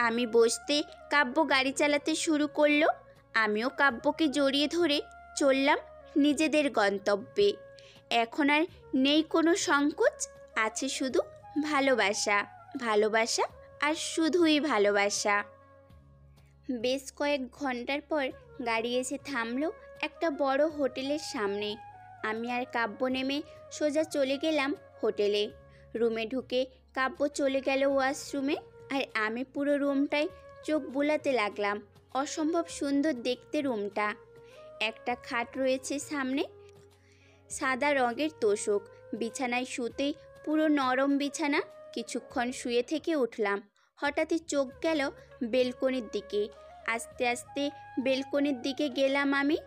আমি বসতে কাব্য গাড়ি চালাতে শুরু করলো। আমিও কাব্যকে জড়িয়ে ধরে চললাম নিজেদের গন্তব্যে। এখন আর নেই কোনো সংকোচ, আছে শুধু ভালোবাসা, ভালোবাসা আর শুধুই ভালোবাসা। বেশ কয়েক ঘন্টার পর গাড়ি এসে থামলো একটা বড় হোটেলের সামনে। আমি আর কাব্য নেমে সোজা চলে গেলাম হোটেলে। রুমে ঢুকে কাব্য চলে গেল ওয়াশরুমে, আর আমি পুরো রুমটায় চোখ বুলাতে লাগলাম। অসম্ভব সুন্দর দেখতে রুমটা। একটা খাট রয়েছে সামনে, সাদা রঙের তোশক, বিছানায় শুতেই পুরো নরম বিছানা, কিছুক্ষণ শুয়ে থেকে উঠলাম। হঠাৎই চোখ গেল বেলকনির দিকে। আস্তে আস্তে বেলকনির দিকে গেলাম আমি।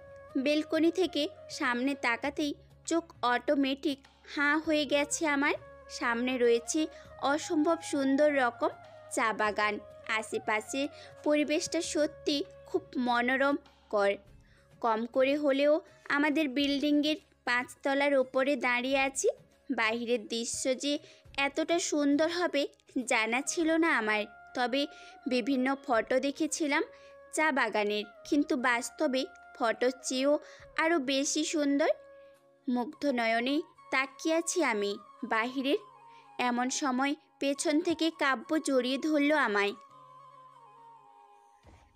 বেলকনি থেকে সামনে তাকাতেই চোখ অটোমেটিক হাঁ হয়ে গেছে আমার। সামনে রয়েছে অসম্ভব সুন্দর রকম চা বাগান। আশেপাশের পরিবেশটা সত্যি খুব মনোরম কর। কম করে হলেও আমাদের বিল্ডিংয়ের 5 তলার ওপরে দাঁড়িয়ে আছি। বাইরের দৃশ্য যে এতটা সুন্দর হবে জানা ছিল না আমার। তবে বিভিন্ন ফটো দেখেছিলাম চা বাগানের, কিন্তু বাস্তবে ফটোর চেয়েও আরও বেশি সুন্দর। মুগ্ধ নয়নে তাকিয়ে আছি আমি বাহিরের। এমন সময় পেছন থেকে কাব্য জড়িয়ে ধরল আমায়।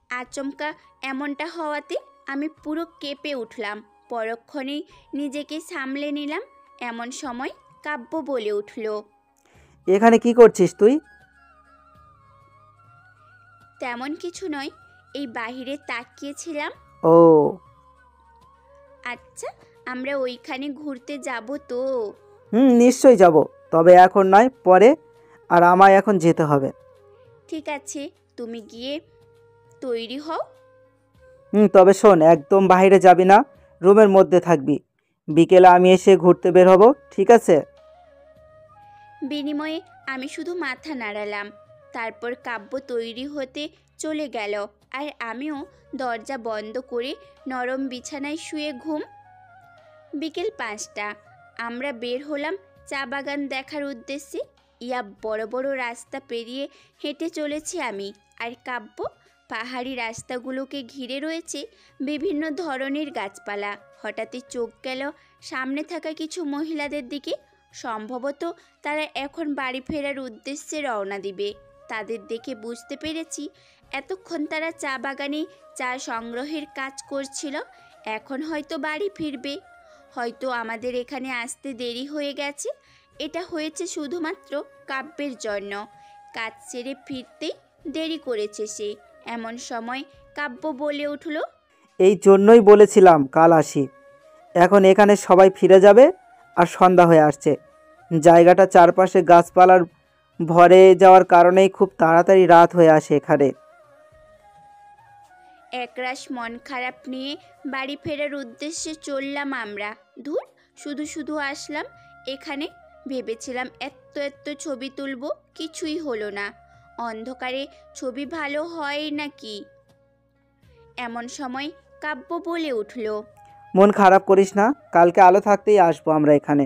আচমকা এমনটা হওয়াতে আমি পুরো কেঁপে উঠলাম। পরক্ষণেই নিজেকে সামলে নিলাম। এমন সময় কাব্য বলে উঠল, এখানে কি করছিস তুই? তেমন কিছু নয়, এই বাহিরে তাকিয়েছিলাম। ও আচ্ছা, আমরা ওইখানে ঘুরতে যাব তো? নিশ্চয়ই যাব, তবে এখন নয়, পরে। আর আমায় এখন যেতে হবে। ঠিক আছে, তুমি গিয়ে তৈরি হও। তবে শোন, একদম বাইরে যাবি না, রুমের মধ্যে থাকবি। বিকেলে আমি এসে ঘুরতে বের হব, ঠিক আছে? বিনিময়ে আমি শুধু মাথা নাড়ালাম। তারপর কাব্য তৈরি হতে চলে গেল, আর আমিও দরজা বন্ধ করে নরম বিছানায় শুয়ে ঘুম। বিকেল 5টা আমরা বের হলাম চা বাগান দেখার উদ্দেশ্যে। বড় বড় রাস্তা পেরিয়ে হেঁটে চলেছি আমি আর কাব্য। পাহাড়ি রাস্তাগুলোকে ঘিরে রয়েছে বিভিন্ন ধরনের গাছপালা। হঠাৎই চোখ গেল সামনে থাকা কিছু মহিলাদের দিকে। সম্ভবত তারা এখন বাড়ি ফেরার উদ্দেশ্যে রওনা দিবে। তাদের দেখে বুঝতে পেরেছি এতক্ষণ তারা চা বাগানে চা সংগ্রহের কাজ করছিল। এখন হয়তো বাড়ি ফিরবে। হয়তো আমাদের এখানে আসতে দেরি হয়ে গেছে। এটা হয়েছে শুধুমাত্র কাব্যের জন্য। কাজ সেরে ফিরতেই দেরি করেছে সে। এমন সময় কাব্য বলে উঠল, এই জন্যই বলেছিলাম কাল আসি। এখন এখানে সবাই ফিরে যাবে আর সন্ধ্যা হয়ে আসছে। জায়গাটা চারপাশে গাছপালার ভরে যাওয়ার কারণেই খুব তাড়াতাড়ি রাত হয়ে আসে এখানে। একরাশ মন খারাপ নিয়ে বাড়ি ফেরার উদ্দেশ্যে চললাম আমরা। ধুর, শুধু শুধু আসলাম এখানে। ভেবেছিলাম এত ছবি তুলব, কিছুই হলো না। অন্ধকারে ছবি ভালো হয় নাকি? এমন সময় কাব্য বলে উঠল, মন খারাপ করিস না, কালকে আলো থাকতেই আসবো আমরা এখানে।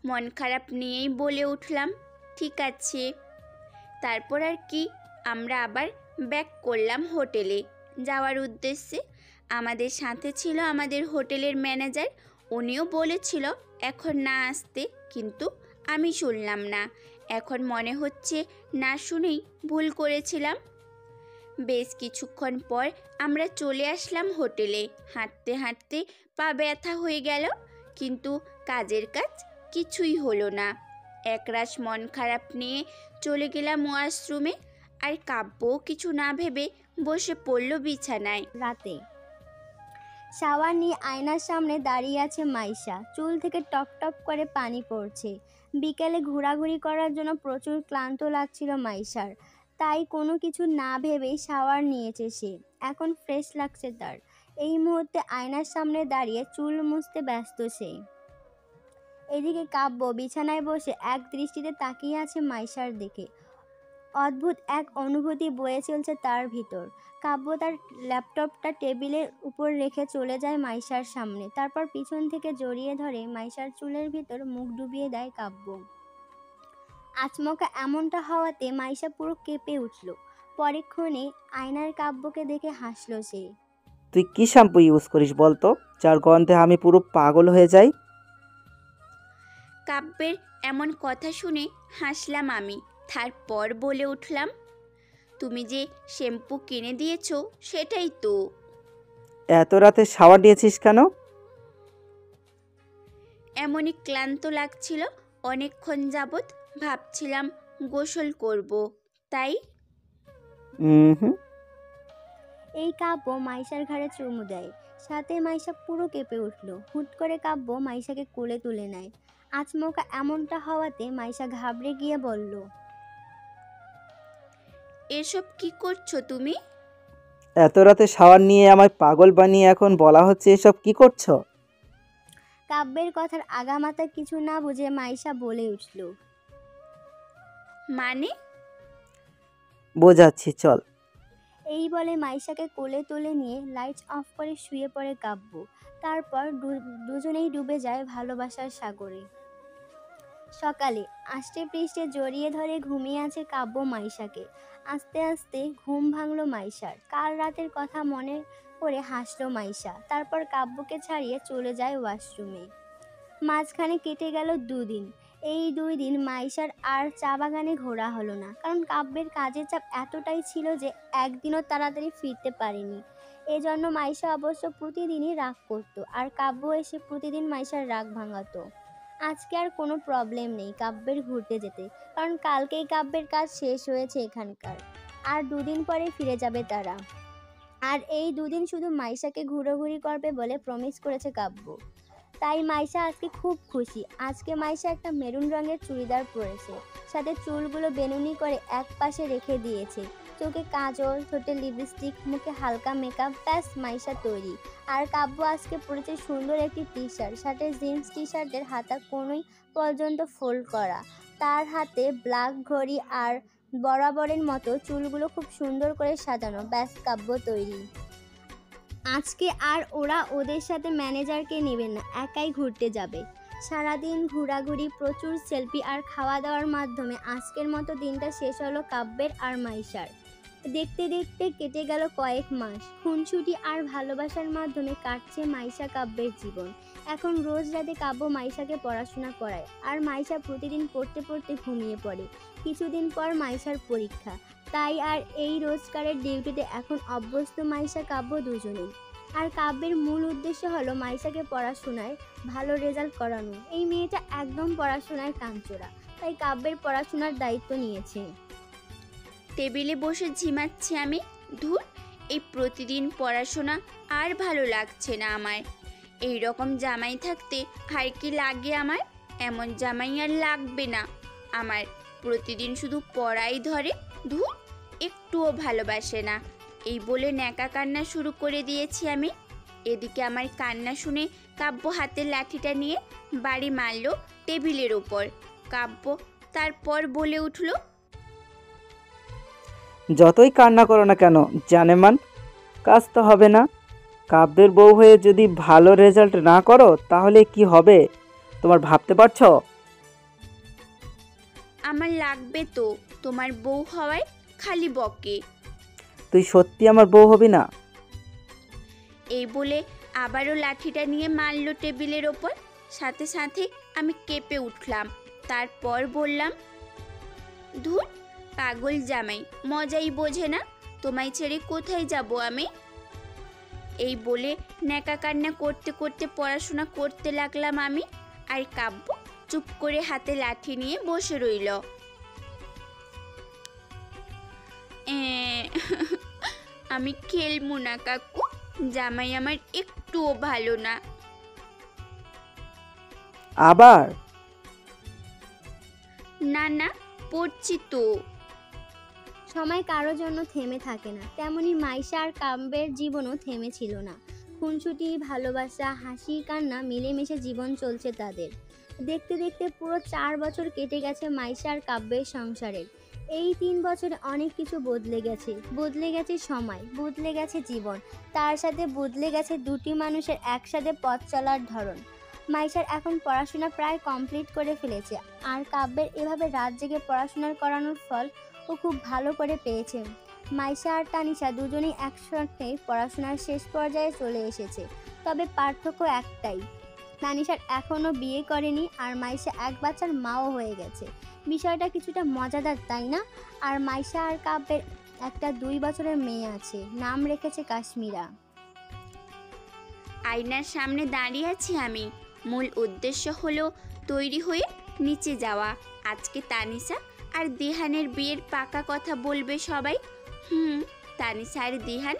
মন খারাপ নিয়েই বলে উঠলাম, ঠিক আছে। তারপর আর কি, আমরা আবার ব্যাক করলাম হোটেলে যাওয়ার উদ্দেশ্যে। আমাদের সাথে ছিল আমাদের হোটেলের ম্যানেজার। উনিও বলেছিল এখন না আসতে, কিন্তু আমি শুনলাম না। এখন মনে হচ্ছে না শুনেই ভুল করেছিলাম। বেশ কিছুক্ষণ পর আমরা চলে আসলাম হোটেলে। হাঁটতে হাঁটতে পা ব্যথা হয়ে গেল, কিন্তু কাজের কাজ কিছুই হলো না। একরাশ মন খারাপ নিয়ে চলে গেলাম ওয়াশরুমে, আর কাব্য কিছু না ভেবে বসে পড়ল বিছানায়। রাতে শাওয়ার নিয়ে আয়নার সামনে দাঁড়িয়ে আছে মাইশা। চুল থেকে টপ টপ করে পানি পড়ছে। বিকেলে ঘোরাঘুরি করার জন্য প্রচুর ক্লান্ত লাগছিল মাইশার, তাই কোনো কিছু না ভেবেই শাওয়ার নিয়েছে সে। এখন ফ্রেশ লাগছে তার। এই মুহূর্তে আয়নার সামনে দাঁড়িয়ে চুল মুছতে ব্যস্ত সে। এদিকে কাব্য বিছানায় বসে এক দৃষ্টিতে তাকিয়ে আছে মাইশার দিকে। অদ্ভুত এক অনুভূতি বয়ে চলছে তার ভিতর। কাব্য তার ল্যাপটপটা টেবিলের উপর রেখে চলে যায় মাইশার সামনে। তারপর পিছন থেকে জড়িয়ে ধরে মাইশার চুলের ভিতর মুখ ডুবিয়ে দেয় কাব্য। আচমকা এমনটা হওয়াতে মাইশা পুরো কেঁপে উঠল। পরক্ষণে আয়নার কাব্যকে দেখে হাসল সে। তুই কি শ্যাম্পু ইউজ করিস বলতো, যার গন্ধে আমি পুরো পাগল হয়ে যাই? কাব্যের এমন কথা শুনে হাসলাম আমি। তারপর বলে উঠলাম, তুমি যে শ্যাম্পু কিনে দিয়েছো সেটাই তো। এত রাতে শাওয়ার নিয়েছিস কেন? এমনই ক্লান্ত লাগছিল অনেকক্ষণ যাবৎ, ভাবছিলাম গোসল করব, তাই। এই কাব্য মাইশার ঘাড়ে চুমু দেয়, সাথে মাইশা পুরো কেঁপে উঠল। হুট করে কাব্য মাইশাকে কোলে তুলে নেয়। আচমকা এমনটা হওয়াতে মাইশা ঘাবড়ে গিয়ে বলল, এসব কি করছো তুমি? এত রাতে শাওয়ার নিয়ে আমায় পাগল বানিয়ে এখন বলা হচ্ছে এসব কি করছো? কাব্যের কথার আগামাথা কিছু না বুঝে মাইশা বলে উঠল, মানে? বোঝাচ্ছি চল। এই বলে মাইশাকে কোলে তুলে নিয়ে লাইটস অফ করে শুয়ে পড়ে কাব্য। তারপর দুজনেই ডুবে যায় ভালোবাসার সাগরে। সকালে আষ্টে পৃষ্ঠে জড়িয়ে ধরে ঘুমিয়ে আছে কাব্য মাইশাকে। আস্তে আস্তে ঘুম ভাঙল মাইশার। কাল রাতের কথা মনে করে হাসলো মাইশা। তারপর কাব্যকে ছাড়িয়ে চলে যায় ওয়াশরুমে। মাঝখানে কেটে গেল 2 দিন। এই 2 দিন মাইশার আর চা বাগানে ঘোরা হলো না, কারণ কাব্যের কাজের চাপ এতটাই ছিল যে একদিনও তাড়াতাড়ি ফিরতে পারেনি। এজন্য মাইশা অবশ্য প্রতিদিনই রাগ করতো, আর কাব্য এসে প্রতিদিন মাইশার রাগ ভাঙাতো। আজকে আর কোনো প্রবলেম নেই কাব্যের ঘুরতে যেতে, কারণ কালকেই কাব্যের কাজ শেষ হয়েছে এখানকার। আর 2 দিন পরে ফিরে যাবে তারা। আর এই 2 দিন শুধু মাইশাকে ঘুরোঘুরি করবে বলে প্রমিস করেছে কাব্য। তাই মাইশা আজকে খুব খুশি। আজকে মাইশা একটা মেরুন রঙের চুড়িদার পরেছে, সাথে চুলগুলো বেনুনি করে এক পাশে রেখে দিয়েছে। চোখে কাজল, ঠোঁটে লিপস্টিক, মুখে হালকা মেকআপ, ব্যাস মাইশা তৈরি। আর কাব্য আজকে পরেছে সুন্দর একটি টি শার্ট, সাথে জিন্স টি শার্টের হাতা কোনোই পর্যন্ত ফোল্ড করা। তার হাতে ব্ল্যাক ঘড়ি আর বরাবরের মতো চুলগুলো খুব সুন্দর করে সাজানো। ব্যাস কাব্য তৈরি। আজকে আর ওরা ওদের সাথে ম্যানেজারকে নেবে না, একাই ঘুরতে যাবে। সারাদিন ঘোরাঘুরি, প্রচুর সেলফি আর খাওয়া দাওয়ার মাধ্যমে আজকের মতো দিনটা শেষ হলো কাব্যের আর মাইশার। দেখতে দেখতে কেটে গেল কয়েক মাস। খুনসুটি আর ভালোবাসার মাধ্যমে কাটছে মাইশা কাব্যের জীবন। এখন রোজ রাতে কাব্য মাইশাকে পড়াশোনা করায়, আর মাইশা প্রতিদিন পড়তে পড়তে ঘুমিয়ে পড়ে। কিছুদিন পর মাইশার পরীক্ষা, তাই আর এই রোজকারের ডিউটিতে এখন অভ্যস্ত মাইশা কাব্য দুজনেই। আর কাব্যের মূল উদ্দেশ্য হলো মাইশাকে পড়াশোনায় ভালো রেজাল্ট করানো। এই মেয়েটা একদম পড়াশোনায় কাঞ্চোরা, তাই কাব্যের পড়াশোনার দায়িত্ব নিয়েছে। টেবিলে বসে ঝিমাচ্ছি আমি। ধুর, এই প্রতিদিন পড়াশোনা আর ভালো লাগছে না আমার। এই রকম জামাই থাকতে আর কি লাগে আমার? এমন জামাই আর লাগবে না আমার। প্রতিদিন শুধু পড়াই ধরে, ধুর, একটুও ভালোবাসে না। এই বলে ন্যাকা কান্না শুরু করে দিয়েছি আমি। এদিকে আমার কান্না শুনে কাব্য হাতের লাঠিটা নিয়ে বাড়ি মারল টেবিলের ওপর। কাব্য তারপর বলে উঠল, যতই কান্না করো না কেন জানেমান, কাজ তো হবে না। কাব্যের বউ হয়ে যদি ভালো রেজাল্ট না করো তাহলে কি হবে তোমার ভাবতে পারছো? আমার লাগবে তো তোমার বউ হওয়ায়, খালি বকে। তুই সত্যি আমার বউ হবি না? এই বলে আবারও লাঠিটা নিয়ে মারল টেবিলের ওপর। সাথে সাথে আমি কেঁপে উঠলাম। তারপর বললাম, ধুর, পাগল জামাই, মজাই বোঝে না। তোমায় ছেড়ে কোথায় যাব আমি? এই বলে ন্যাকা কান্না করতে করতে পড়াশোনা করতে লাগলাম আমি। আর কাব্য চুপ করে হাতে লাঠি নিয়ে বসে রইল। আমি খেলবো না কাকু, জামাই আমার একটুও ভালো না। আবার? না না, পড়ছি তো। সময় কারো জন্য থেমে থাকে না, তেমনি মাইশা আর কাব্যের জীবনও থেমেছিল না। খুনসুটি, ভালোবাসা, হাসি, কান্না মিলেমিশে জীবন চলছে তাদের। দেখতে দেখতে পুরো 4 বছর কেটে গেছে মাইশা আর কাব্যের সংসারের। এই 3 বছরে অনেক কিছু বদলে গেছে। বদলে গেছে সময়, বদলে গেছে জীবন, তার সাথে বদলে গেছে দুটি মানুষের একসাথে পথ চলার ধরন। মাইশার এখন পড়াশোনা প্রায় কমপ্লিট করে ফেলেছে, আর কাব্যের এভাবে রাত জেগে পড়াশোনা করানোর ফল ও খুব ভালো করে পেয়েছে। মাইশা আর তানিশা দুজনেই একসাথে পড়াশোনার শেষ পর্যায়ে চলে এসেছে। তবে পার্থক্য একটাই, তানিশার এখনও বিয়ে করেনি, আর মাইশা এক বাচ্চার মাও হয়ে গেছে। বিষয়টা কিছুটা মজাদার, তাই না? আর মাইশা আর কাব্যের একটা 2 বছরের মেয়ে আছে, নাম রেখেছে কাশ্মীরা। আয়নার সামনে দাঁড়িয়ে আছি আমি। মূল উদ্দেশ্য হলো তৈরি হয়ে নিচে যাওয়া। আজকে তানিশা আর দিহানের বিয়ের পাকা কথা বলবে সবাই। তানিশা আর দিহান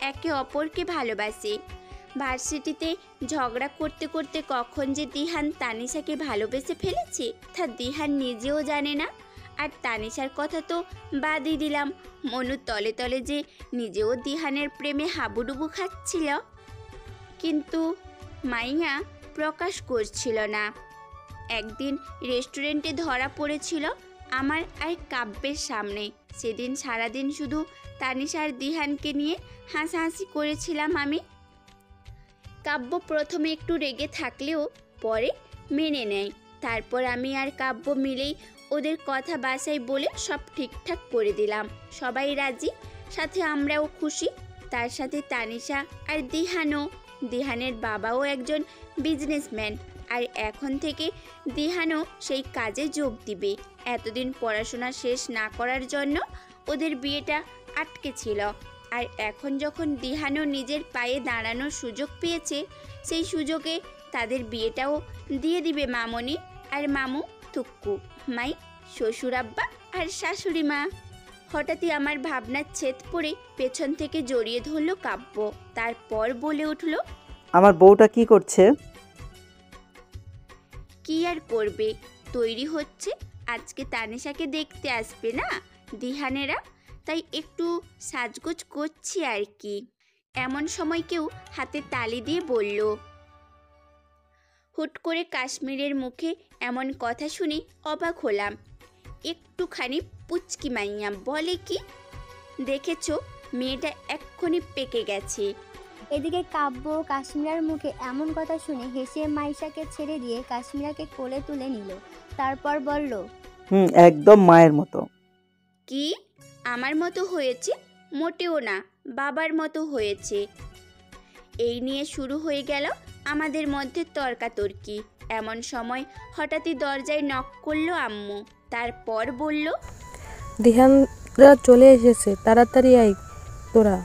একে অপরকে ভালোবাসে। ভার্সিটিতে ঝগড়া করতে করতে কখন যে দিহান তানিশাকে ভালোবেসে ফেলেছে তা দিহান নিজেও জানে না। আর তানিশার কথা তো বাদই দিলাম, মনুর তলে তলে যে নিজেও দিহানের প্রেমে হাবুডুবু খাচ্ছিল, কিন্তু মাইয়া প্রকাশ করছিল না। একদিন রেস্টুরেন্টে ধরা পড়েছিল আমার আর কাব্যের সামনে। সেদিন সারাদিন শুধু তানিশা আর দিহানকে নিয়ে হাসাহাসি করেছিলাম আমি। কাব্য প্রথমে একটু রেগে থাকলেও পরে মেনে নেয়। তারপর আমি আর কাব্য মিলেই ওদের কথা বাসায় বলে সব ঠিকঠাক করে দিলাম। সবাই রাজি, সাথে আমরাও খুশি। তার সাথে তানিশা আর দিহানও। দিহানের বাবাও একজন বিজনেসম্যান, আর এখন থেকে দিহানও সেই কাজে যোগ দিবে। এতদিন পড়াশোনা শেষ না করার জন্য ওদের বিয়েটা আটকে ছিল, আর এখন যখন দিহানও নিজের পায়ে দাঁড়ানোর সুযোগ পেয়েছে, সেই সুযোগে তাদের বিয়েটাও দিয়ে দিবে মামনি আর মামু, থুক্কু, মাই, শ্বশুর আব্বা আর শাশুড়ি মা। হঠাৎই আমার ভাবনার ছেদ পড়ে পেছন থেকে জড়িয়ে ধরল কাব্য। তারপর বলে উঠল, আমার বউটা কি করছে? কি আর করবে, তৈরি হচ্ছে। আজকে তানিশাকে দেখতে আসবে না দিহানেরা, তাই একটু সাজগোজ করছি আর কি। এমন সময় কেউ হাতে তালি দিয়ে বলল। হুট করে কাশ্মীরের মুখে এমন কথা শুনে অবাক হলাম। একটুখানি পুচকি মাইয়া বলে কি? দেখেছ, মেয়েটা এক্ষুনি পেকে গেছে। এদিকে কাব্য কাশ্মীরার মুখে এমন কথা শুনে হেসে মাইশাকে ছেড়ে দিয়ে কাশ্মীরাকে কোলে তুলে নিল। তারপর বলল, একদম মায়ের মতো। কি আমার মতো হয়েছে? মোটেও না, বাবার মতো হয়েছে। এই নিয়ে শুরু হয়ে গেল আমাদের মধ্যে তর্কাতর্কি। এমন সময় হঠাৎই দরজায় নক করলো আম্মু। তারপর বলল, দিহানরা চলে এসেছে, তাড়াতাড়ি আয় তোরা।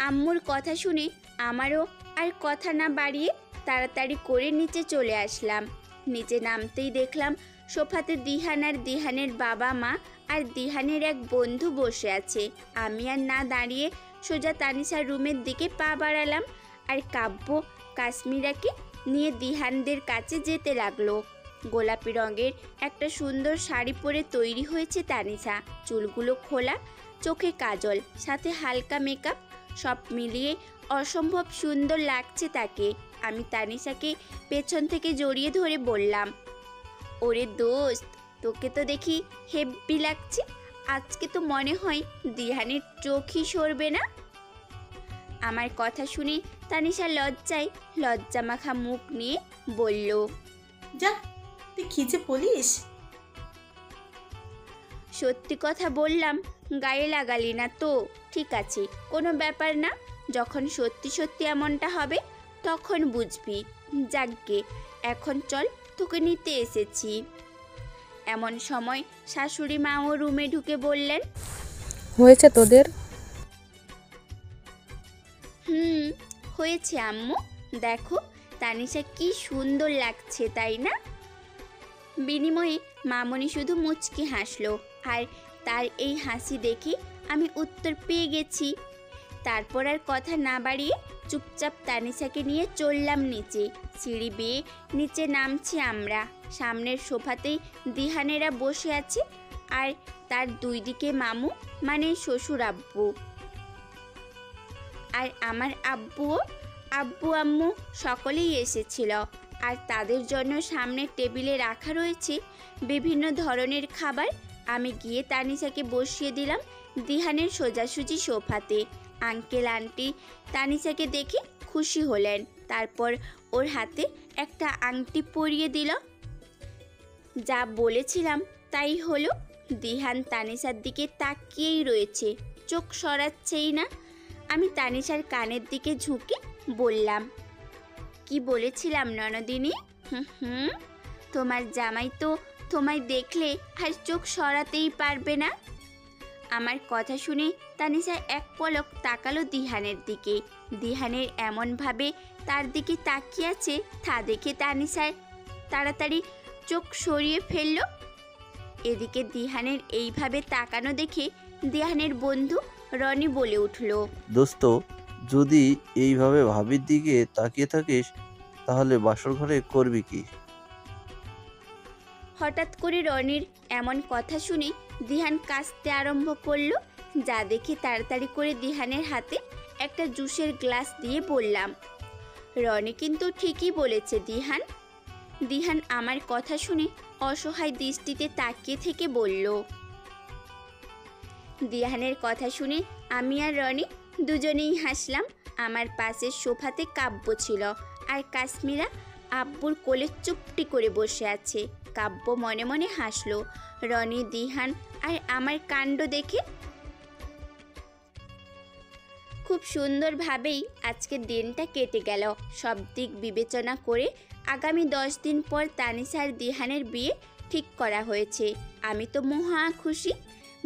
আম্মুর কথা শুনে আমারও আর কথা না বাড়িয়ে তাড়াতাড়ি করে নিচে চলে আসলাম। নিচে নামতেই দেখলাম সোফাতে দিহান আর দিহানের বাবা মা আর দিহানের এক বন্ধু বসে আছে। আমি আর না দাঁড়িয়ে সোজা তানিশার রুমের দিকে পা বাড়ালাম, আর কাব্য কাশ্মীরাকে নিয়ে দিহানদের কাছে যেতে লাগলো। গোলাপি রঙের একটা সুন্দর শাড়ি পরে তৈরি হয়েছে তানিশা, চুলগুলো খোলা, চোখে কাজল, সাথে হালকা মেকআপ, সব মিলিয়ে অসম্ভব সুন্দর লাগছে তাকে। আমি তানিশাকে পেছন থেকে জড়িয়ে ধরে বললাম, ওরে দোস্ত, তোকে তো দেখি হেব্বি লাগছে। আজকে তো মনে হয় দিহানের চোখই সরবে না। আমার কথা শুনে তানিশা লজ্জায় লজ্জামাখা মুখ নিয়ে বলল, যা, তুই কি যে বলিস। সত্যি কথা বললাম, গায়ে লাগালি না তো? ঠিক আছে, কোনো ব্যাপার না। যখন সত্যি সত্যি এমনটা হবে তখন বুঝবি। যাকগে, এখন চল, তোকে নিতে এসেছি। এমন সময় শাশুড়ি মাও রুমে ঢুকে বললেন, হয়েছে তোদের? হয়েছে আম্মু। দেখো তানিশা কি সুন্দর লাগছে, তাই না? বিনিময়ে মামনি শুধু মুচকি হাসলো, আর তার এই হাসি দেখে আমি উত্তর পেয়ে গেছি। তারপর আর কথা না বাড়িয়ে চুপচাপ তানিশাকে নিয়ে চললাম নিচে। সিঁড়ি বেয়ে নিচে নামছি আমরা। সামনের সোফাতেই দিহানেরা বসে আছে, আর তার দুই দিকে মামু মানে শ্বশুর আব্বু, আর আমার আব্বু আম্মু সকলেই এসেছিল। আর তাদের জন্য সামনের টেবিলে রাখা রয়েছে বিভিন্ন ধরনের খাবার। আমি গিয়ে তানিশাকে বসিয়ে দিলাম দিহানের সোজাসুজি সোফাতে। আঙ্কেল আন্টি তানিশাকে দেখে খুশি হলেন। তারপর ওর হাতে একটা আংটি পরিয়ে দিল। যা বলেছিলাম তাই হলো। দিহান তানিশার দিকে তাকিয়েই রয়েছে, চোখ সরাচ্ছেই না। আমি তানিশার কানের দিকে ঝুঁকে বললাম, কি বলেছিলাম ননদিনী? তোমার জামাই তো তোমায় দেখলে আর চোখ সরাতেই পারবে না। আমার কথা শুনে তানিশা এক পলক তাকালো দিহানের দিকে। দিহানের এমনভাবে তার দিকে তাকিয়ে আছে তা দেখে তানিশার তাড়াতাড়ি চোখ সরিয়ে ফেলল। এদিকে দিহানের এইভাবে তাকানো দেখে দিহানের বন্ধু রনি বলে উঠল, দোস্ত, যদি এইভাবে ভাবির দিকে তাকিয়ে থাকিস তাহলে বাসর ঘরে করবি কি? হঠাৎ করে রনির এমন কথা শুনে দিহান কাঁদতে আরম্ভ করলো। যা দেখে তাড়াতাড়ি করে দিহানের হাতে একটা জুসের গ্লাস দিয়ে বললাম, রনি কিন্তু ঠিকই বলেছে দিহান। দিহান আমার কথা শুনে অসহায় দৃষ্টিতে তাকিয়ে থেকে বলল। দিহানের কথা শুনে আমি আর রনি দুজনেই হাসলাম। আমার পাশের সোফাতে কাব্য ছিল আর কাশ্মীরা আব্বুর কোলে চুপটি করে বসে আছে। কাব্য মনে মনে হাসলো। রনি, দিহান আর আমার কাণ্ড দেখে খুব সুন্দরভাবেই আজকের দিনটা কেটে গেল। সব দিক বিবেচনা করে আগামী 10 দিন পর তানিশা আর দিহানের বিয়ে ঠিক করা হয়েছে। আমি তো মহা খুশি।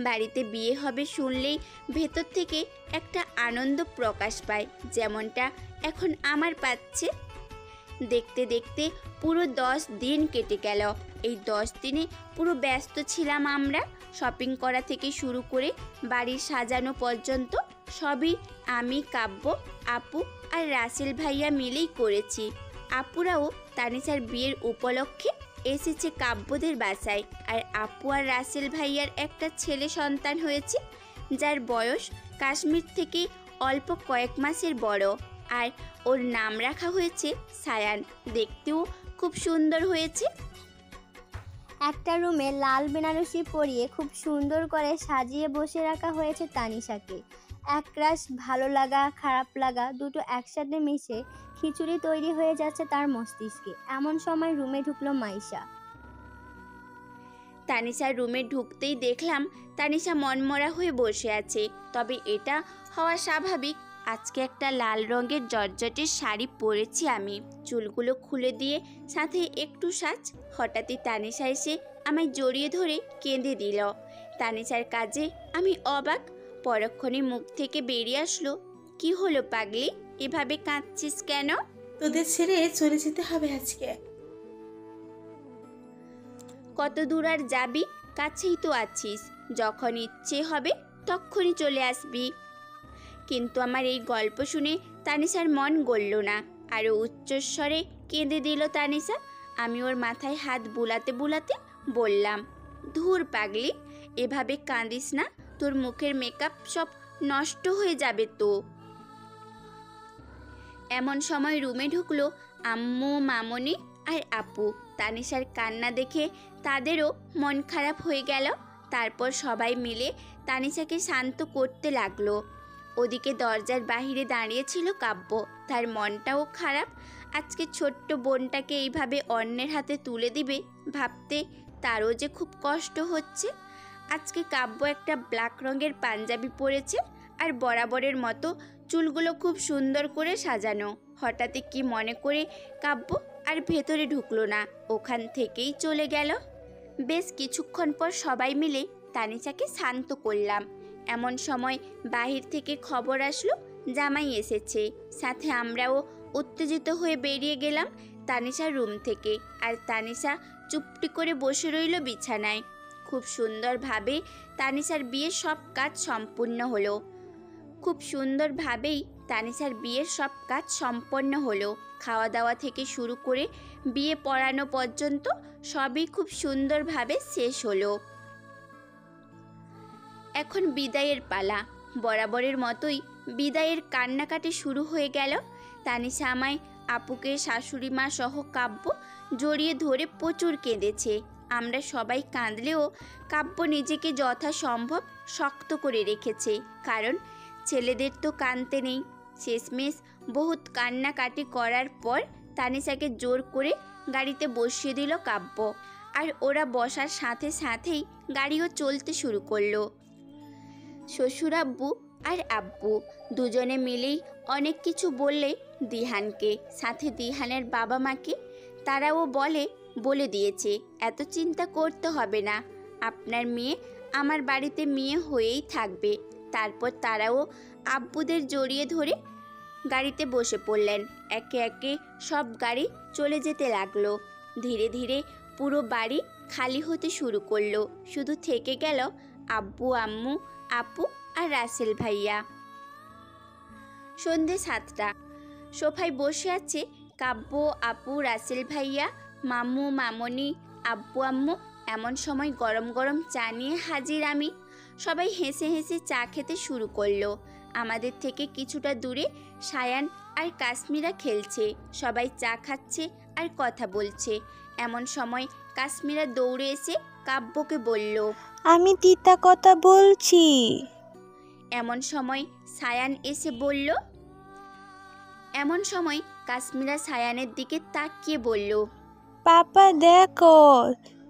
বাড়িতে বিয়ে হবে শুনলেই ভেতর থেকে একটা আনন্দ প্রকাশ পায়, যেমনটা এখন আমার পাচ্ছে। দেখতে দেখতে পুরো 10 দিন কেটে গেল। এই 10 দিনে পুরো ব্যস্ত ছিলাম আমরা। শপিং করা থেকে শুরু করে বাড়ি সাজানো পর্যন্ত সবই আমি, কাব্য, আপু আর রাসেল ভাইয়া মিলেই করেছি। আপুরাও তানিশার বিয়ের উপলক্ষে এসেছে কাব্যদের বাসায়। আর আপু আর রাসেল ভাইয়ার একটা ছেলে সন্তান হয়েছে, যার বয়স কাশ্মীর থেকে অল্প কয়েক মাসের বড়। আর ওর নাম রাখা হয়েছে সায়ান। দেখতেও খুব সুন্দর হয়েছে। একটা রুমে লাল বেনারসি পরিয়ে খুব সুন্দর করে সাজিয়ে বসে রাখা হয়েছে তানিশাকে। একরাশ ভালো লাগা খারাপ লাগা দুটো একসাথে মিশে খিচুড়ি তৈরি হয়ে যাচ্ছে তার মস্তিষ্কে। এমন সময় রুমে ঢুকলো মাইশা। তানিশার রুমে ঢুকতেই দেখলাম তানিশা মনমরা হয়ে বসে আছে। তবে এটা হওয়া স্বাভাবিক। আজকে একটা লাল রঙের জর্জটের শাড়ি পরেছি আমি। চুলগুলো খুলে দিয়ে সাথে একটু সাজ। হঠাৎই তানিশা এসে আমায় জড়িয়ে ধরে কেঁদে দিল। তানিশার কাজে আমি অবাক। পরক্ষণে মুখ থেকে বেরিয়ে আসলো, কি হলো পাগলি, এভাবে কাঁদছিস কেন? তোদের ছেড়ে চলে যেতে হবে আজকে। কত দূর আর যাবি? কাছেই তো আছিস। যখন ইচ্ছে হবে তখনই চলে আসবি। কিন্তু আমার এই গল্প শুনে তানিশার মন গলল না। আরও উচ্চস্বরে কেঁদে দিল তানিশা। আমি ওর মাথায় হাত বুলাতে বুলাতে বললাম, ধুর পাগলি, এভাবে কাঁদিস না। তোর মুখের মেকআপ সব নষ্ট হয়ে যাবে তো। এমন সময় রুমে ঢুকলো আম্মু, মামনি আর আপু। তানিশার কান্না দেখে তাদেরও মন খারাপ হয়ে গেল। তারপর সবাই মিলে তানিশাকে শান্ত করতে লাগলো। ওদিকে দরজার বাহিরে দাঁড়িয়েছিল কাব্য। তার মনটাও খারাপ। আজকে ছোট্ট বোনটাকে এইভাবে অন্যের হাতে তুলে দিবে ভাবতে তারও যে খুব কষ্ট হচ্ছে। আজকে কাব্য একটা ব্ল্যাক রঙের পাঞ্জাবি পরেছে আর বরাবরের মতো চুলগুলো খুব সুন্দর করে সাজানো। হঠাৎই কি মনে করে কাব্য আর ভেতরে ঢুকলো না, ওখান থেকেই চলে গেল। বেশ কিছুক্ষণ পর সবাই মিলে তানিশাকে শান্ত করলাম। এমন সময় বাহির থেকে খবর আসলো জামাই এসেছে। সাথে আমরাও উত্তেজিত হয়ে বেরিয়ে গেলাম তানিশার রুম থেকে। আর তানিশা চুপটি করে বসে রইল বিছানায়। খুব সুন্দরভাবে তানিশার বিয়ের সব কাজ সম্পূর্ণ হলো। খাওয়া দাওয়া থেকে শুরু করে বিয়ে পড়ানো পর্যন্ত সবই খুব সুন্দরভাবে শেষ হলো। এখন বিদায়ের পালা। বরাবরের মতোই বিদায়ের কান্নাকাটি শুরু হয়ে গেল। তানিশা আমায়, আপুকে, শাশুড়ি মা সহ কাব্য জড়িয়ে ধরে প্রচুর কেঁদেছে। আমরা সবাই কাঁদলেও কাব্য নিজেকে যথাসম্ভব শক্ত করে রেখেছে, কারণ ছেলেদের তো কাঁদতে নেই। শেষমেশ বহুত কান্নাকাটি করার পর তানিশাকে জোর করে গাড়িতে বসিয়ে দিল কাব্য। আর ওরা বসার সাথে সাথেই গাড়িও চলতে শুরু করলো। শ্বশুর আব্বু আর আব্বু দুজনে মিলেই অনেক কিছু বললে দিহানকে, সাথে দিহানের বাবা মাকে। তারাও বলে দিয়েছে এত চিন্তা করতে হবে না, আপনার মেয়ে আমার বাড়িতে মেয়ে হয়েই থাকবে। তারপর তারাও আব্বুদের জড়িয়ে ধরে গাড়িতে বসে পড়লেন। একে একে সব গাড়ি চলে যেতে লাগলো। ধীরে ধীরে পুরো বাড়ি খালি হতে শুরু করলো। শুধু থেকে গেল আব্বু, আম্মু, আপু আর রাসেল ভাইয়া। সন্ধে 7টা। সোফায় বসে আছে কাব্য, আপু, রাসেল ভাইয়া, মাম্মু, মামনি, আব্বু আম্মু। এমন সময় গরম গরম চা নিয়ে হাজির আমি। সবাই হেসে হেসে চা খেতে শুরু করলো। আমাদের থেকে কিছুটা দূরে সায়ান আর কাশ্মীরা খেলছে। সবাই চা খাচ্ছে আর কথা বলছে। এমন সময় কাশ্মীরা দৌড়ে এসে কাব্যকে বলল, আমি তিতা কথা বলছি। এমন সময় সায়ান এসে বলল, এমন সময় কাশ্মীরা সায়ানের দিকে তাকিয়ে বলল, পাপা দেখো,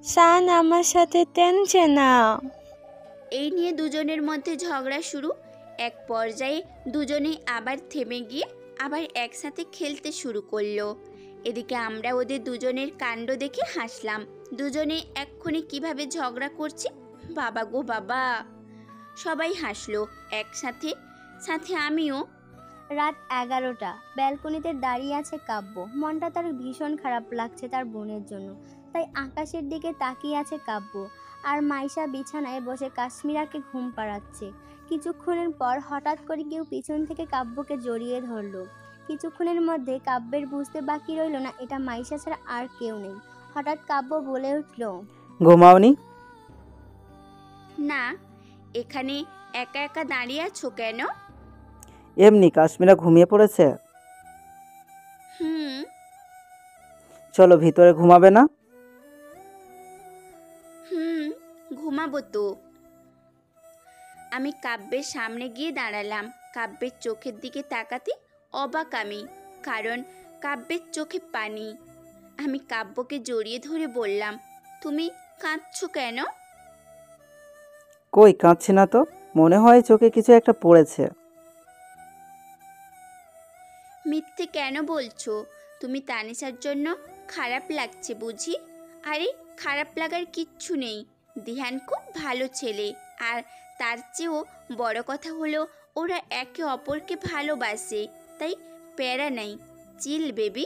সান আমার সাথে টেনছে না। এই নিয়ে দুজনের মধ্যে ঝগড়া শুরু। এক পর্যায়ে দুজনেই আবার থেমে গিয়ে আবার একসাথে খেলতে শুরু করলো। এদিকে আমরা ওদের দুজনের কাণ্ড দেখে হাসলাম। দুজনে এক্ষুনি কিভাবে ঝগড়া করছে, বাবা গো বাবা। সবাই হাসলো একসাথে, সাথে আমিও। রাত 11টা। ব্যালকনিতে দাঁড়িয়ে আছে কাব্য। মনটা তার ভীষণ খারাপ লাগছে তার বোনের জন্য। তাই আকাশের দিকে তাকিয়ে আছে কাব্য। আর মাইশা বিছানায় বসে কাশ্মীরাকে ঘুম পাড়াচ্ছে। কিছুক্ষণের পর হঠাৎ করে কেউ পিছন থেকে কাব্যকে জড়িয়ে ধরলো। কিছুক্ষণের মধ্যে কাব্যের বুঝতে বাকি রইল না এটা মাইশা ছাড়া আর কেউ নেই। হঠাৎ কাব্য বলে উঠল, ঘুমাওনি? না, এখানে একা একা দাঁড়িয়ে আছো কেন? এমনি, কাশ্মীরা ঘুমিয়ে পড়েছে। হুম। চলো ভিতরে, ঘুমাবে না? হুম, ঘুমাবো তো। আমি কাব্যের সামনে গিয়ে দাঁড়ালাম। কাব্যের চোখের দিকে তাকাতে অবাক আমি, কারণ কাব্যের চোখে পানি। আমি কাব্যকে জড়িয়ে ধরে বললাম, তুমি কাঁদছো কেন? কই, কাঁদছে না তো। মনে হয় চোখে কিছু একটা পড়েছে। মিথ্যে কেন বলছো? তুমি তানিশার জন্য খারাপ লাগছে বুঝি? আরে খারাপ লাগার কিচ্ছু নেই। দিহান খুব ভালো ছেলে, আর তার চেয়েও বড় কথা হলো ওরা একে অপরকে ভালোবাসে, তাই প্যারা নাই। চিল বেবি।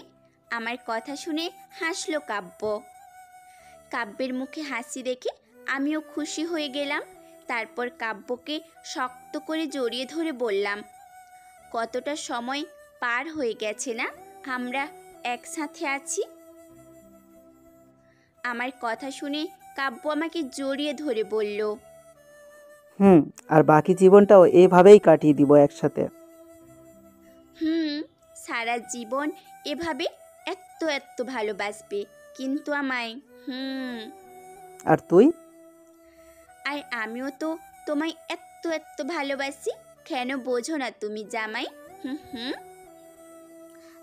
আমার কথা শুনে হাসলো কাব্য। কাব্যের মুখে হাসি দেখে আমিও খুশি হয়ে গেলাম। তারপর কাব্যকে শক্ত করে জড়িয়ে ধরে বললাম, কতটা সময় পার হয়ে গেছে না আমরা একসাথে আছি। আমার কথা শুনে কাব্য আমাকে জড়িয়ে ধরে বলল, আর বাকি জীবনটাও এভাবেই কাটিয়ে দিব একসাথে। সারা জীবন এভাবে এত এত ভালোবাসবে কিন্তু আমায়। আর তুই? আর আমিও তো তোমায় এত এত ভালোবাসি, কেন বোঝো না তুমি জামাই?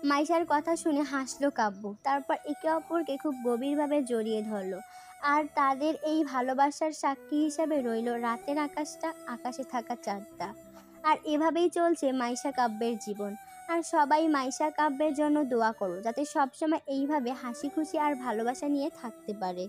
মাইশার কথা শুনে হাসলো কাব্য। তারপর একে অপরকে খুব গভীরভাবে জড়িয়ে ধরলো। আর তাদের এই ভালোবাসার সাক্ষী হিসাবে রইল রাতের আকাশটা, আকাশে থাকা চাঁদটা। আর এভাবেই চলছে মাইশা কাব্যের জীবন। আর সবাই মাইশা কাব্যের জন্য দোয়া করো, যাতে সবসময় এইভাবে হাসি খুশি আর ভালোবাসা নিয়ে থাকতে পারে।